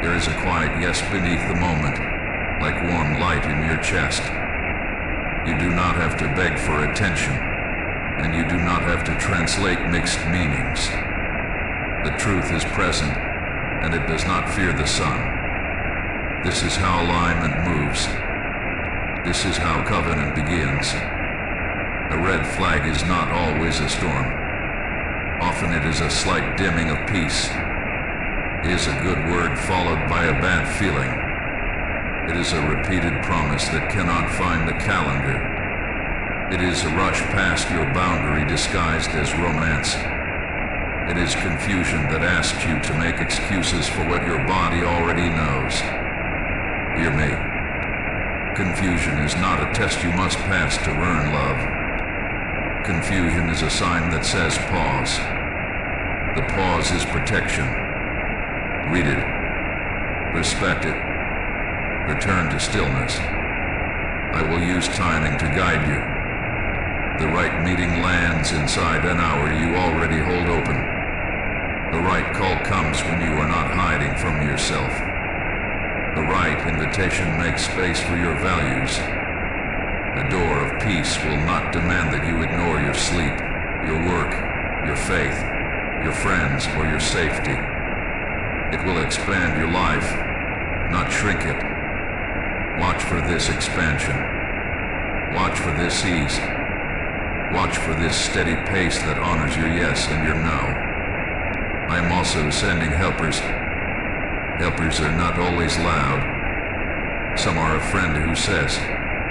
There is a quiet yes beneath the moment, like warm light in your chest. You do not have to beg for attention, and you do not have to translate mixed meanings. The truth is present, and it does not fear the sun. This is how alignment moves. This is how covenant begins. A red flag is not always a storm. Often it is a slight dimming of peace. It is a good word followed by a bad feeling. It is a repeated promise that cannot find a calendar. It is a rush past your boundary disguised as romance. It is confusion that asks you to make excuses for what your body already knows. Hear me. Confusion is not a test you must pass to earn love. Confusion is a sign that says pause. The pause is protection. Read it. Respect it. Return to stillness. I will use timing to guide you. The right meeting lands inside an hour you already hold open. The right call comes when you are not hiding from yourself. The right invitation makes space for your values. The door of peace will not demand that you ignore your sleep, your work, your faith, your friends, or your safety. It will expand your life, not shrink it. Watch for this expansion. Watch for this ease. Watch for this steady pace that honors your yes and your no. I am also sending helpers. Helpers are not always loud. Some are a friend who says,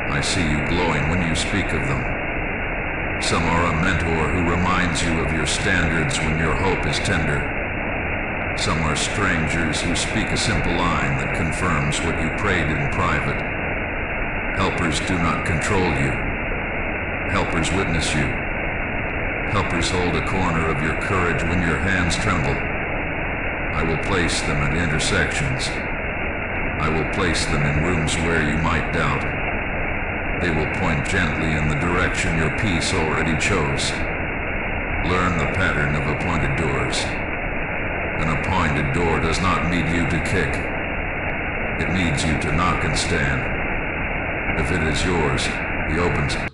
I see you glowing when you speak of them. Some are a mentor who reminds you of your standards when your hope is tender. Some are strangers who speak a simple line that confirms what you prayed in private. Helpers do not control you. Helpers witness you. Helpers hold a corner of your courage when your hands tremble. I will place them at intersections. I will place them in rooms where you might doubt. They will point gently in the direction your peace already chose. Learn the pattern of appointed doors. An appointed door does not need you to kick. It needs you to knock and stand. If it is yours, he opens it.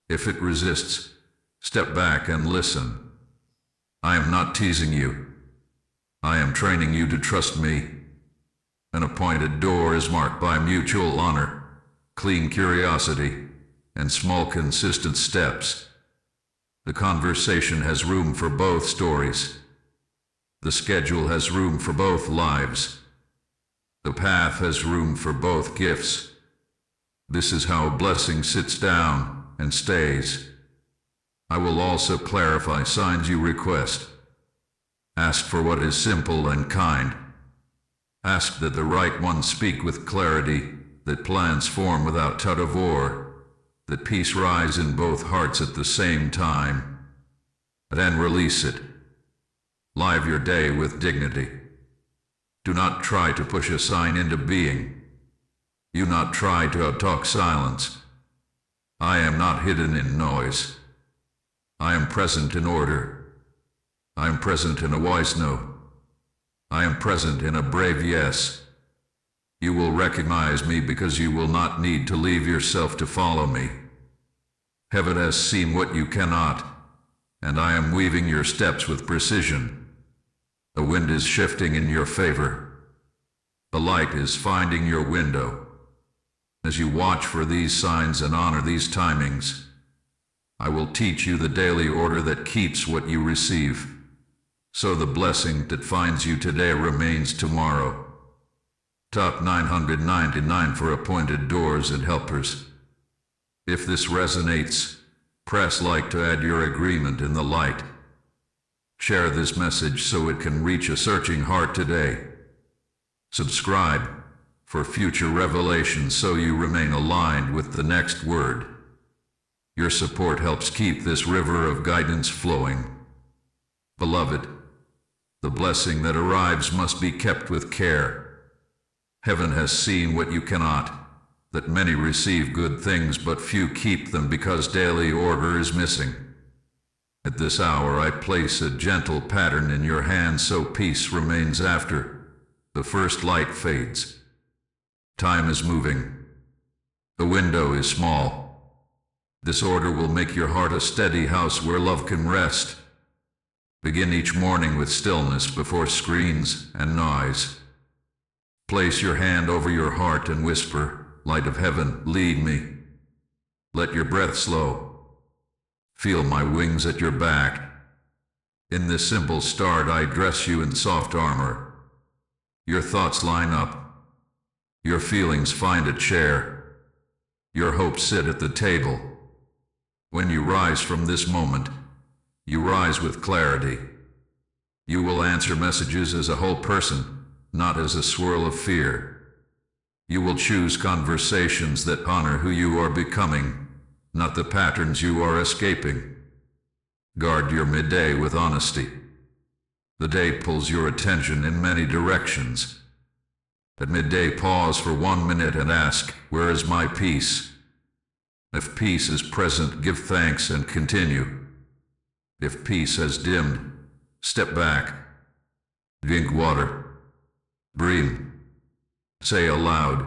If it resists, step back and listen. I am not teasing you. I am training you to trust me. An appointed door is marked by mutual honor, clean curiosity, and small consistent steps. The conversation has room for both stories. The schedule has room for both lives. The path has room for both gifts. This is how blessing sits down and stays. I will also clarify signs you request. Ask for what is simple and kind. Ask that the right one speak with clarity, that plans form without tug-of-war, that peace rise in both hearts at the same time. Then release it. Live your day with dignity. Do not try to push a sign into being. Do not try to outtalk silence. I am not hidden in noise. I am present in order. I am present in a wise no. I am present in a brave yes. You will recognize me because you will not need to leave yourself to follow me. Heaven has seen what you cannot, and I am weaving your steps with precision. The wind is shifting in your favor. The light is finding your window. As you watch for these signs and honor these timings, I will teach you the daily order that keeps what you receive, so the blessing that finds you today remains tomorrow. Top 999 for appointed doors and helpers. If this resonates, press like to add your agreement in the light. Share this message so it can reach a searching heart today. Subscribe for future revelations so you remain aligned with the next word. Your support helps keep this river of guidance flowing. Beloved, the blessing that arrives must be kept with care. Heaven has seen what you cannot, that many receive good things but few keep them because daily order is missing. At this hour I place a gentle pattern in your hand so peace remains after the first light fades. Time is moving. The window is small. This order will make your heart a steady house where love can rest. Begin each morning with stillness before screens and noise. Place your hand over your heart and whisper, "Light of heaven, lead me." Let your breath slow. Feel my wings at your back. In this simple start I dress you in soft armor. Your thoughts line up. Your feelings find a chair. Your hopes sit at the table. When you rise from this moment, you rise with clarity. You will answer messages as a whole person, not as a swirl of fear. You will choose conversations that honor who you are becoming, not the patterns you are escaping. Guard your midday with honesty. The day pulls your attention in many directions. At midday, pause for 1 minute and ask, "Where is my peace?" If peace is present, give thanks and continue. If peace has dimmed, step back. Drink water. Breathe. Say aloud,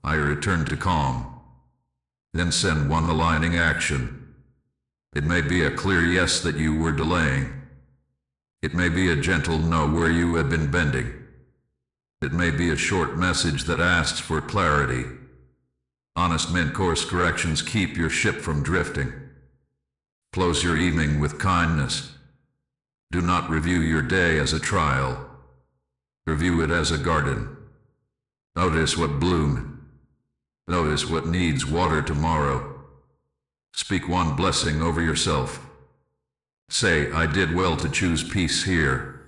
"I return to calm." Then send one aligning action. It may be a clear yes that you were delaying. It may be a gentle no where you had been bending. It may be a short message that asks for clarity. Honest mid-course corrections keep your ship from drifting. Close your evening with kindness. Do not review your day as a trial. Review it as a garden. Notice what bloomed. Notice what needs water tomorrow. Speak one blessing over yourself. Say, "I did well to choose peace here."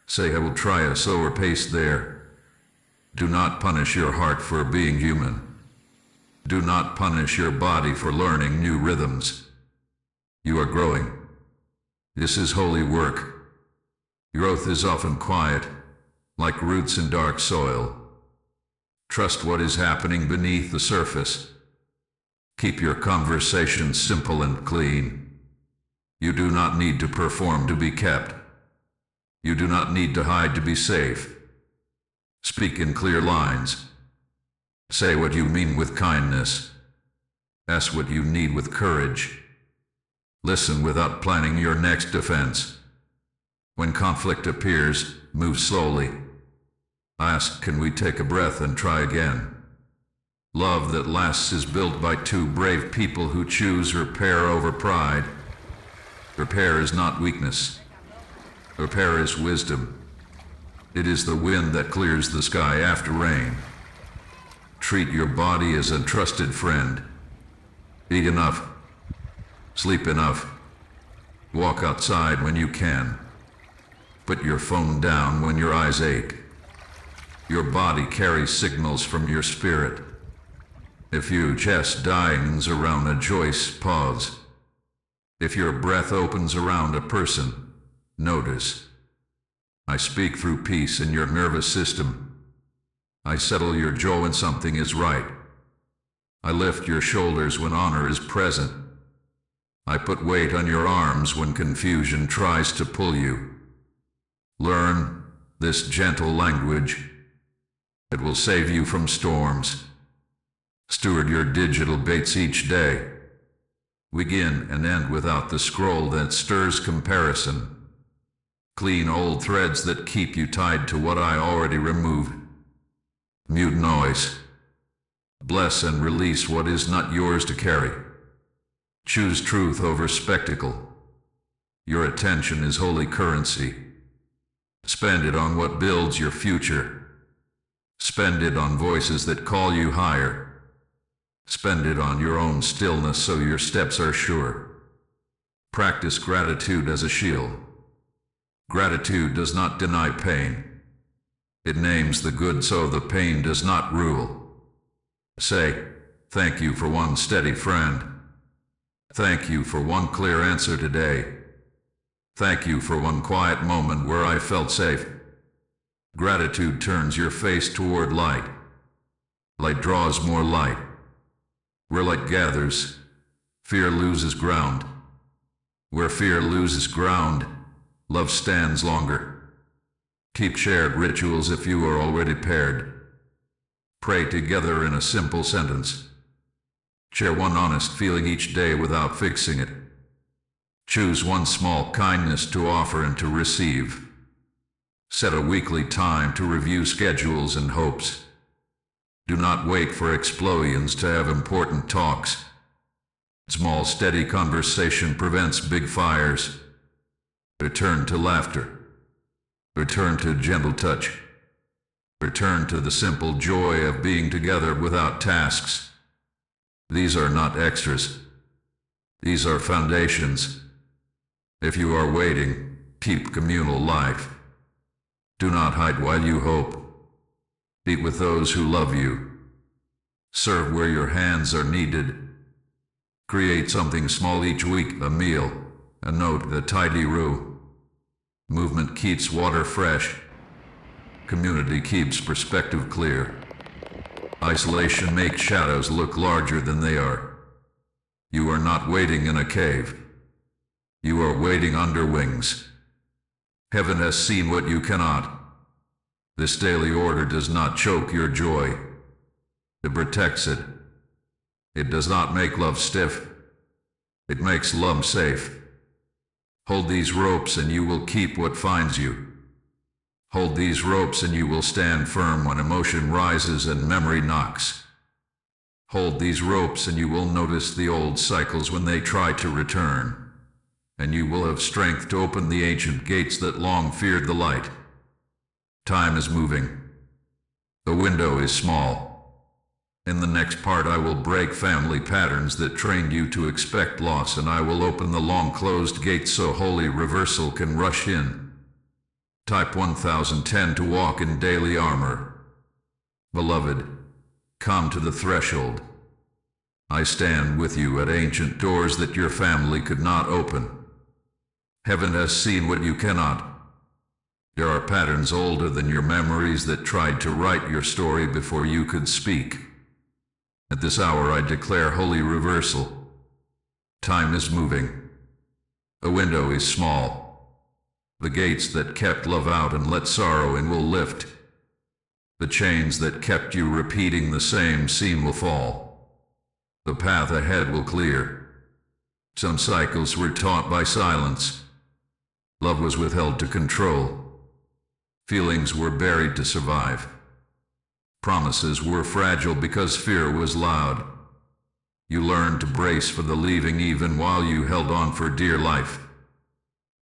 Say, "I will try a slower pace there." Do not punish your heart for being human. Do not punish your body for learning new rhythms. You are growing. This is holy work. Growth is often quiet, like roots in dark soil. Trust what is happening beneath the surface. Keep your conversation simple and clean. You do not need to perform to be kept. You do not need to hide to be safe. Speak in clear lines. Say what you mean with kindness. Ask what you need with courage. Listen without planning your next defense. When conflict appears, move slowly. Ask, can we take a breath and try again? Love that lasts is built by two brave people who choose repair over pride. Repair is not weakness. Repair is wisdom. It is the wind that clears the sky after rain. Treat your body as a trusted friend. Eat enough. Sleep enough. Walk outside when you can. Put your phone down when your eyes ache. Your body carries signals from your spirit. If your chest dines around a joist, pause. If your breath opens around a person, notice. I speak through peace in your nervous system. I settle your jaw when something is right. I lift your shoulders when honor is present. I put weight on your arms when confusion tries to pull you. Learn this gentle language. It will save you from storms. Steward your digital baits each day. Begin and end without the scroll that stirs comparison. Clean old threads that keep you tied to what I already removed. Mute noise. Bless and release what is not yours to carry. Choose truth over spectacle. Your attention is holy currency. Spend it on what builds your future. Spend it on voices that call you higher. Spend it on your own stillness so your steps are sure. Practice gratitude as a shield. Gratitude does not deny pain. It names the good so the pain does not rule. Say, thank you for one steady friend. Thank you for one clear answer today. Thank you for one quiet moment where I felt safe. Gratitude turns your face toward light. Light draws more light. Where light gathers, fear loses ground. Where fear loses ground, love stands longer. Keep shared rituals if you are already paired. Pray together in a simple sentence. Share one honest feeling each day without fixing it. Choose one small kindness to offer and to receive. Set a weekly time to review schedules and hopes. Do not wait for explosions to have important talks. Small, steady conversation prevents big fires. Return to laughter. Return to gentle touch. Return to the simple joy of being together without tasks. These are not extras. These are foundations. If you are waiting, keep communal life. Do not hide while you hope. Eat with those who love you. Serve where your hands are needed. Create something small each week, a meal, a note, a tidy room. Movement keeps water fresh. Community keeps perspective clear. Isolation makes shadows look larger than they are. You are not waiting in a cave. You are waiting under wings. Heaven has seen what you cannot. This daily order does not choke your joy. It protects it. It does not make love stiff. It makes love safe. Hold these ropes and you will keep what finds you. Hold these ropes and you will stand firm when emotion rises and memory knocks. Hold these ropes and you will notice the old cycles when they try to return. And you will have strength to open the ancient gates that long feared the light. Time is moving. The window is small. In the next part I will break family patterns that trained you to expect loss, and I will open the long-closed gates so holy reversal can rush in. Type 1010 to walk in daily armor. Beloved, come to the threshold. I stand with you at ancient doors that your family could not open. Heaven has seen what you cannot. There are patterns older than your memories that tried to write your story before you could speak. At this hour I declare holy reversal. Time is moving. A window is small. The gates that kept love out and let sorrow in will lift. The chains that kept you repeating the same scene will fall. The path ahead will clear. Some cycles were taught by silence. Love was withheld to control. Feelings were buried to survive. Promises were fragile because fear was loud. You learned to brace for the leaving even while you held on for dear life.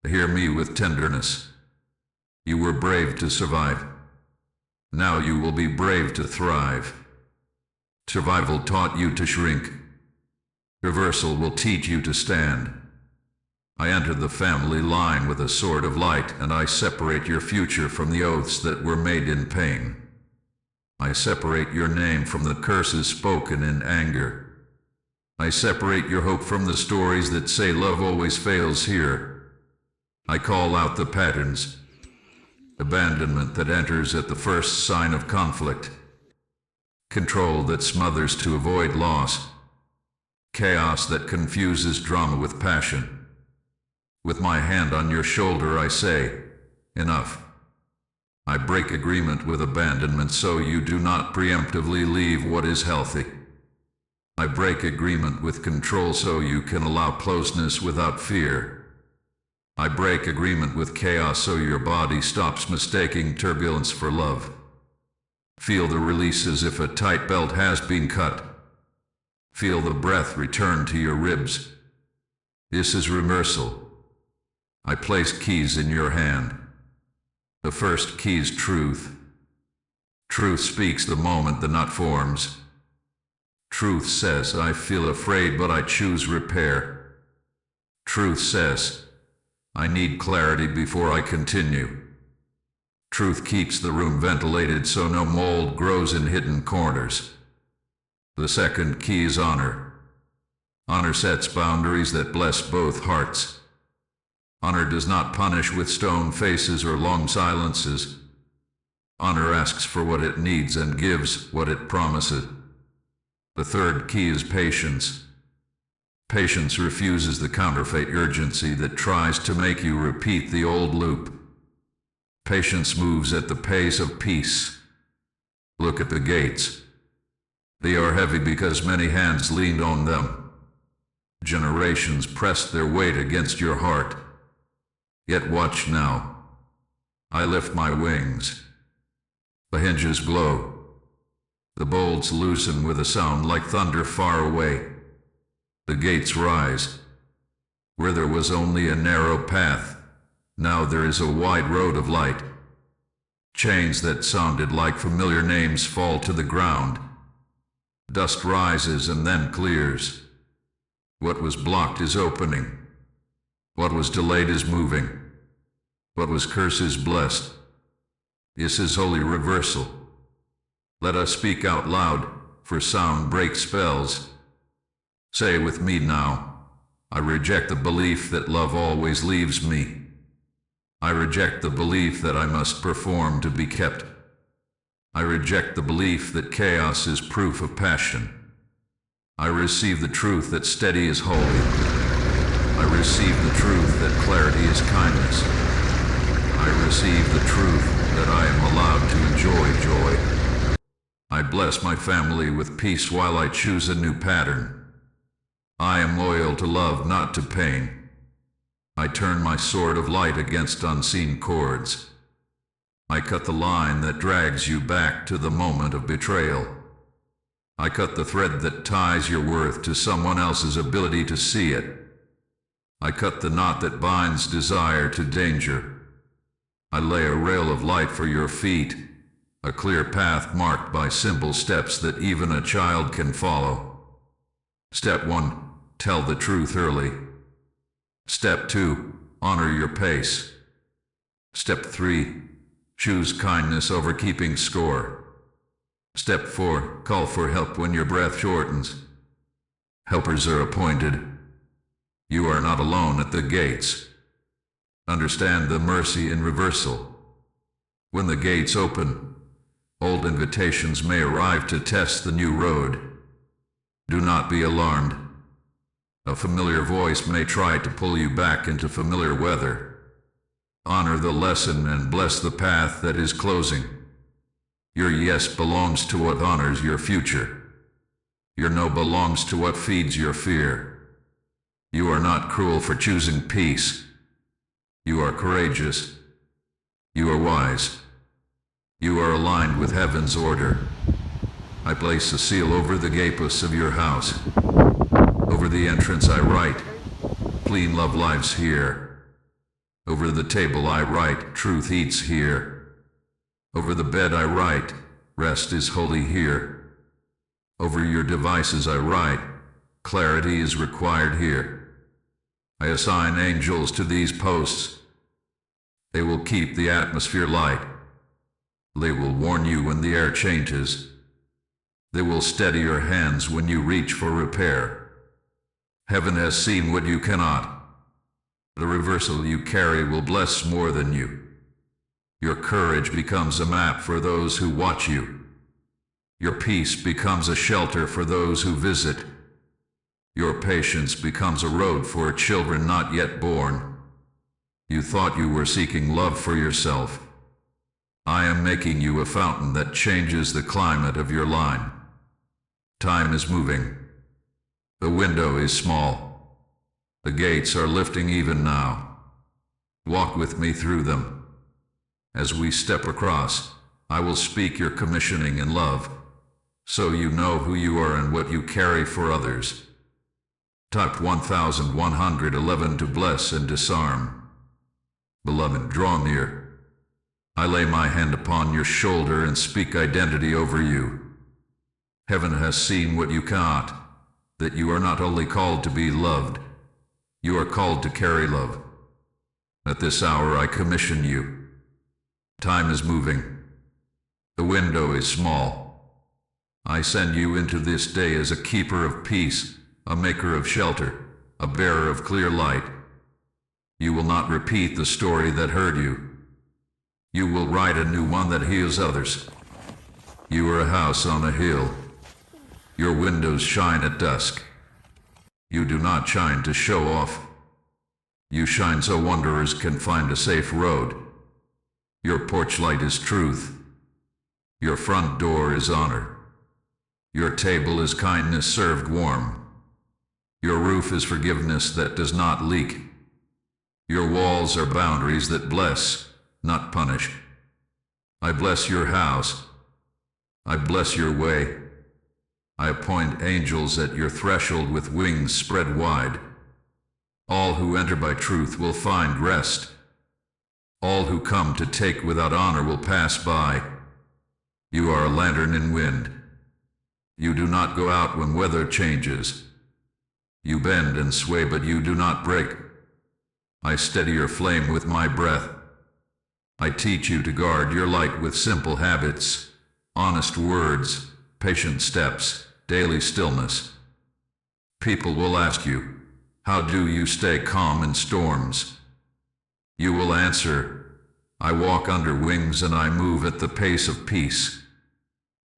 Hear me with tenderness. You were brave to survive. Now you will be brave to thrive. Survival taught you to shrink. Reversal will teach you to stand. I entered the family line with a sword of light, and I separate your future from the oaths that were made in pain. I separate your name from the curses spoken in anger. I separate your hope from the stories that say love always fails here. I call out the patterns. Abandonment that enters at the first sign of conflict. Control that smothers to avoid loss. Chaos that confuses drama with passion. With my hand on your shoulder I say, enough. I break agreement with abandonment so you do not preemptively leave what is healthy. I break agreement with control so you can allow closeness without fear. I break agreement with chaos so your body stops mistaking turbulence for love. Feel the release as if a tight belt has been cut. Feel the breath return to your ribs. This is reversal. I place keys in your hand. The first key is truth. Truth speaks the moment the knot forms. Truth says, I feel afraid, but I choose repair. Truth says, I need clarity before I continue. Truth keeps the room ventilated so no mold grows in hidden corners. The second key is honor. Honor sets boundaries that bless both hearts. Honor does not punish with stone faces or long silences. Honor asks for what it needs and gives what it promises. The third key is patience. Patience refuses the counterfeit urgency that tries to make you repeat the old loop. Patience moves at the pace of peace. Look at the gates. They are heavy because many hands leaned on them. Generations pressed their weight against your heart. Yet watch now. I lift my wings. The hinges glow. The bolts loosen with a sound like thunder far away. The gates rise. Where there was only a narrow path, now there is a wide road of light. Chains that sounded like familiar names fall to the ground. Dust rises and then clears. What was blocked is opening. What was delayed is moving. What was cursed is blessed. This is holy reversal. Let us speak out loud, for sound breaks spells. Say with me now, I reject the belief that love always leaves me. I reject the belief that I must perform to be kept. I reject the belief that chaos is proof of passion. I receive the truth that steady is holy. I receive the truth that clarity is kindness. I receive the truth that I am allowed to enjoy joy. I bless my family with peace while I choose a new pattern. I am loyal to love, not to pain. I turn my sword of light against unseen cords. I cut the line that drags you back to the moment of betrayal. I cut the thread that ties your worth to someone else's ability to see it. I cut the knot that binds desire to danger. I lay a rail of light for your feet, a clear path marked by simple steps that even a child can follow. Step 1, tell the truth early. Step 2, honor your pace. Step 3, choose kindness over keeping score. Step 4, call for help when your breath shortens. Helpers are appointed. You are not alone at the gates. Understand the mercy in reversal. When the gates open, old invitations may arrive to test the new road. Do not be alarmed. A familiar voice may try to pull you back into familiar weather. Honor the lesson and bless the path that is closing. Your yes belongs to what honors your future. Your no belongs to what feeds your fear. You are not cruel for choosing peace. You are courageous. You are wise. You are aligned with heaven's order. I place a seal over the gateposts of your house. Over the entrance I write, clean love lives here. Over the table I write, truth eats here. Over the bed I write, rest is holy here. Over your devices I write, clarity is required here. I assign angels to these posts. They will keep the atmosphere light. They will warn you when the air changes. They will steady your hands when you reach for repair. Heaven has seen what you cannot. The reversal you carry will bless more than you. Your courage becomes a map for those who watch you. Your peace becomes a shelter for those who visit. Your patience becomes a road for children not yet born. You thought you were seeking love for yourself. I am making you a fountain that changes the climate of your line. Time is moving. The window is small. The gates are lifting even now. Walk with me through them. As we step across, I will speak your commissioning in love, so you know who you are and what you carry for others. Type 1111 to bless and disarm. Beloved, draw near. I lay my hand upon your shoulder and speak identity over you. Heaven has seen what you cannot, that you are not only called to be loved, you are called to carry love. At this hour I commission you. Time is moving. The window is small. I send you into this day as a keeper of peace, a maker of shelter, a bearer of clear light. You will not repeat the story that hurt you. You will write a new one that heals others. You are a house on a hill. Your windows shine at dusk. You do not shine to show off. You shine so wanderers can find a safe road. Your porch light is truth. Your front door is honor. Your table is kindness served warm. Your roof is forgiveness that does not leak. Your walls are boundaries that bless, not punish. I bless your house. I bless your way. I appoint angels at your threshold with wings spread wide. All who enter by truth will find rest. All who come to take without honor will pass by. You are a lantern in wind. You do not go out when weather changes. You bend and sway, but you do not break. I steady your flame with my breath. I teach you to guard your light with simple habits, honest words, patient steps, daily stillness. People will ask you, how do you stay calm in storms? You will answer, I walk under wings and I move at the pace of peace.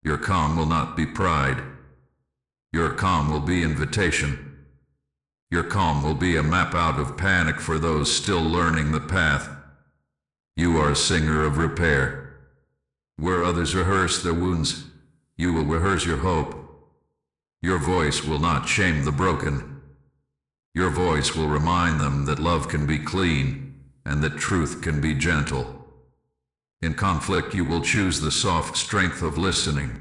Your calm will not be pride. Your calm will be invitation. Your calm will be a map out of panic for those still learning the path. You are a singer of repair. Where others rehearse their wounds, you will rehearse your hope. Your voice will not shame the broken. Your voice will remind them that love can be clean and that truth can be gentle. In conflict, you will choose the soft strength of listening.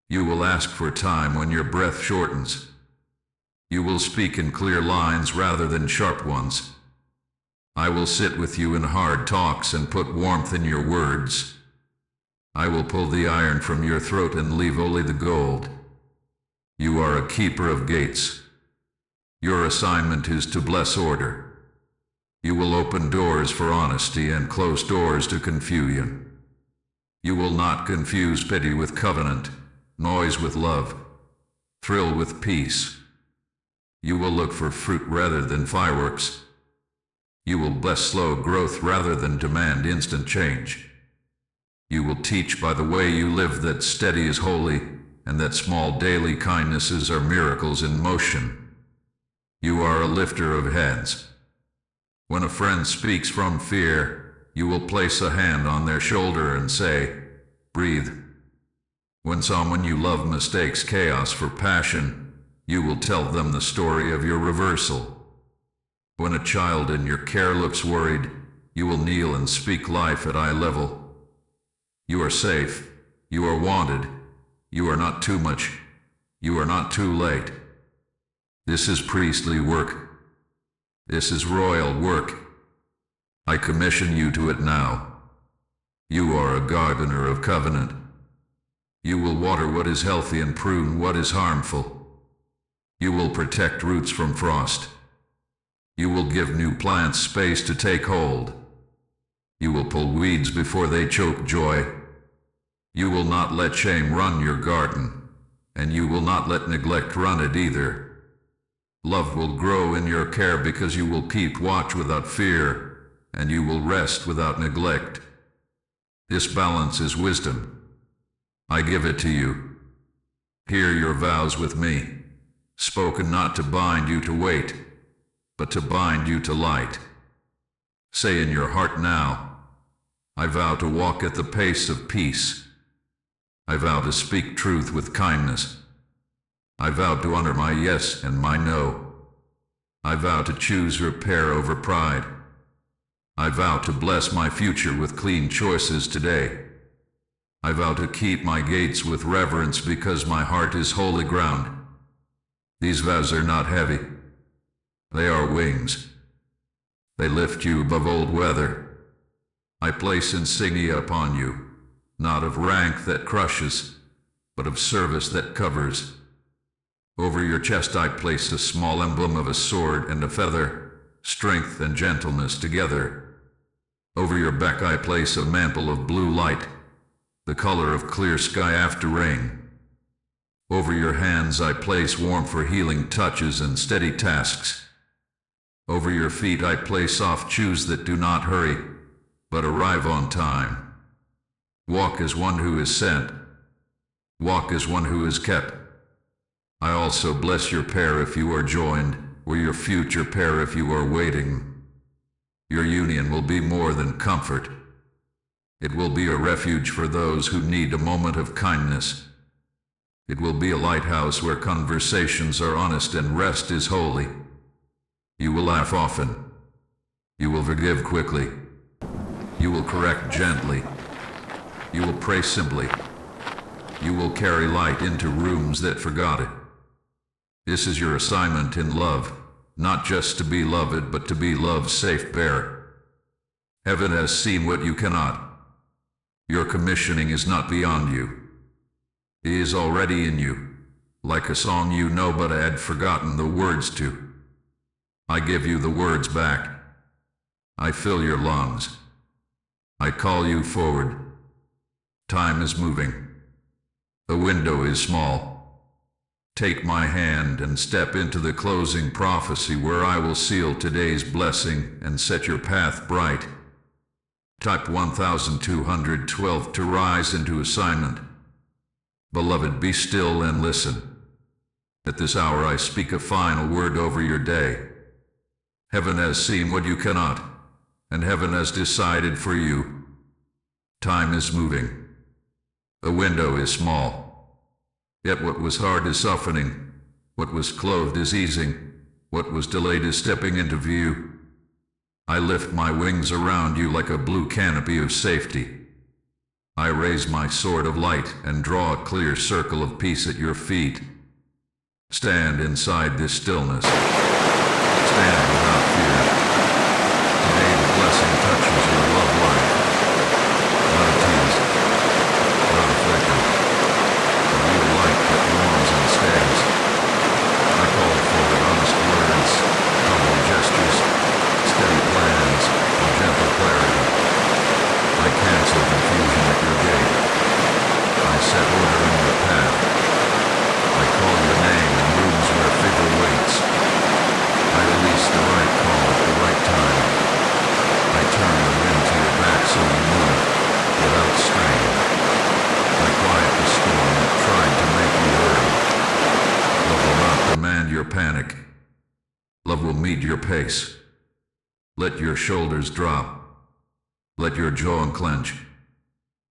You will ask for time when your breath shortens. You will speak in clear lines rather than sharp ones. I will sit with you in hard talks and put warmth in your words. I will pull the iron from your throat and leave only the gold. You are a keeper of gates. Your assignment is to bless order. You will open doors for honesty and close doors to confusion. You will not confuse pity with covenant, noise with love, thrill with peace. You will look for fruit rather than fireworks. You will bless slow growth rather than demand instant change. You will teach by the way you live that steady is holy and that small daily kindnesses are miracles in motion. You are a lifter of heads. When a friend speaks from fear, you will place a hand on their shoulder and say, "Breathe." When someone you love mistakes chaos for passion, you will tell them the story of your reversal. When a child in your care looks worried, you will kneel and speak life at eye level. You are safe. You are wanted. You are not too much. You are not too late. This is priestly work. This is royal work. I commission you to it now. You are a gardener of covenant. You will water what is healthy and prune what is harmful. You will protect roots from frost. You will give new plants space to take hold. You will pull weeds before they choke joy. You will not let shame run your garden, and you will not let neglect run it either. Love will grow in your care because you will keep watch without fear, and you will rest without neglect. This balance is wisdom. I give it to you. Hear your vows with me, spoken not to bind you to wait, but to bind you to light. Say in your heart now, I vow to walk at the pace of peace. I vow to speak truth with kindness. I vow to honor my yes and my no. I vow to choose repair over pride. I vow to bless my future with clean choices today. I vow to keep my gates with reverence because my heart is holy ground. These vows are not heavy. They are wings. They lift you above old weather. I place insignia upon you, not of rank that crushes, but of service that covers. Over your chest I place a small emblem of a sword and a feather, strength and gentleness together. Over your back I place a mantle of blue light, the color of clear sky after rain. Over your hands I place warmth for healing touches and steady tasks. Over your feet I place soft shoes that do not hurry, but arrive on time. Walk as one who is sent. Walk as one who is kept. I also bless your pair if you are joined, or your future pair if you are waiting. Your union will be more than comfort. It will be a refuge for those who need a moment of kindness. It will be a lighthouse where conversations are honest and rest is holy. You will laugh often. You will forgive quickly. You will correct gently. You will pray simply. You will carry light into rooms that forgot it. This is your assignment in love, not just to be loved, but to be love's safe bearer. Heaven has seen what you cannot. Your commissioning is not beyond you. It is already in you, like a song you know but had forgotten the words to. I give you the words back. I fill your lungs. I call you forward. Time is moving. The window is small. Take my hand and step into the closing prophecy where I will seal today's blessing and set your path bright. Type 1212 to rise into assignment. Beloved, be still and listen. At this hour I speak a final word over your day. Heaven has seen what you cannot, and heaven has decided for you. Time is moving. The window is small. Yet what was hard is softening. What was clothed is easing. What was delayed is stepping into view. I lift my wings around you like a blue canopy of safety. I raise my sword of light and draw a clear circle of peace at your feet. Stand inside this stillness. Stand without fear. Today the blessing touches your love life. Not a tease, not a flicker. A real light that warms and stays. I call forward honest words, humble gestures, steady plans, and gentle clarity. I cancel confusion at your gate. I set order in your path. I call your name in rooms where favor waits. pace. Let your shoulders drop. Let your jaw unclench.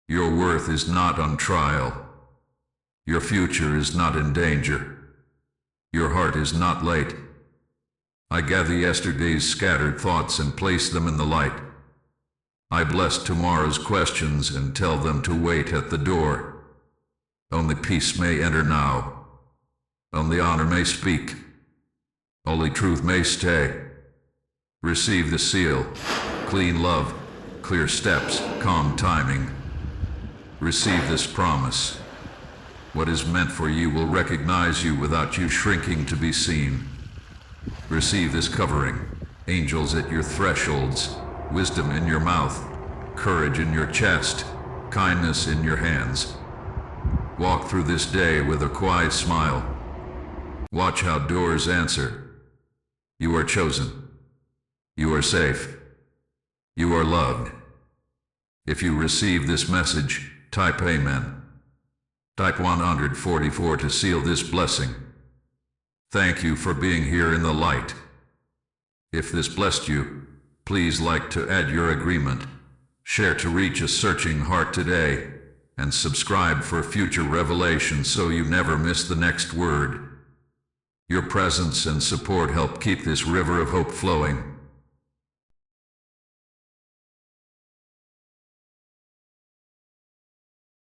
Your worth is not on trial. Your future is not in danger. Your heart is not late. I gather yesterday's scattered thoughts and place them in the light. I bless tomorrow's questions and tell them to wait at the door. Only peace may enter now. Only honor may speak. Only truth may stay. Receive the seal. Clean love, clear steps, calm timing. Receive this promise. What is meant for you will recognize you without you shrinking to be seen. Receive this covering. Angels at your thresholds, wisdom in your mouth, courage in your chest, kindness in your hands. Walk through this day with a quiet smile. Watch how doors answer. You are chosen. You are safe. You are loved. If you receive this message, type Amen. Type 144 to seal this blessing. Thank you for being here in the light. If this blessed you, please like to add your agreement, share to reach a searching heart today, and subscribe for future revelations so you never miss the next word. Your presence and support help keep this river of hope flowing.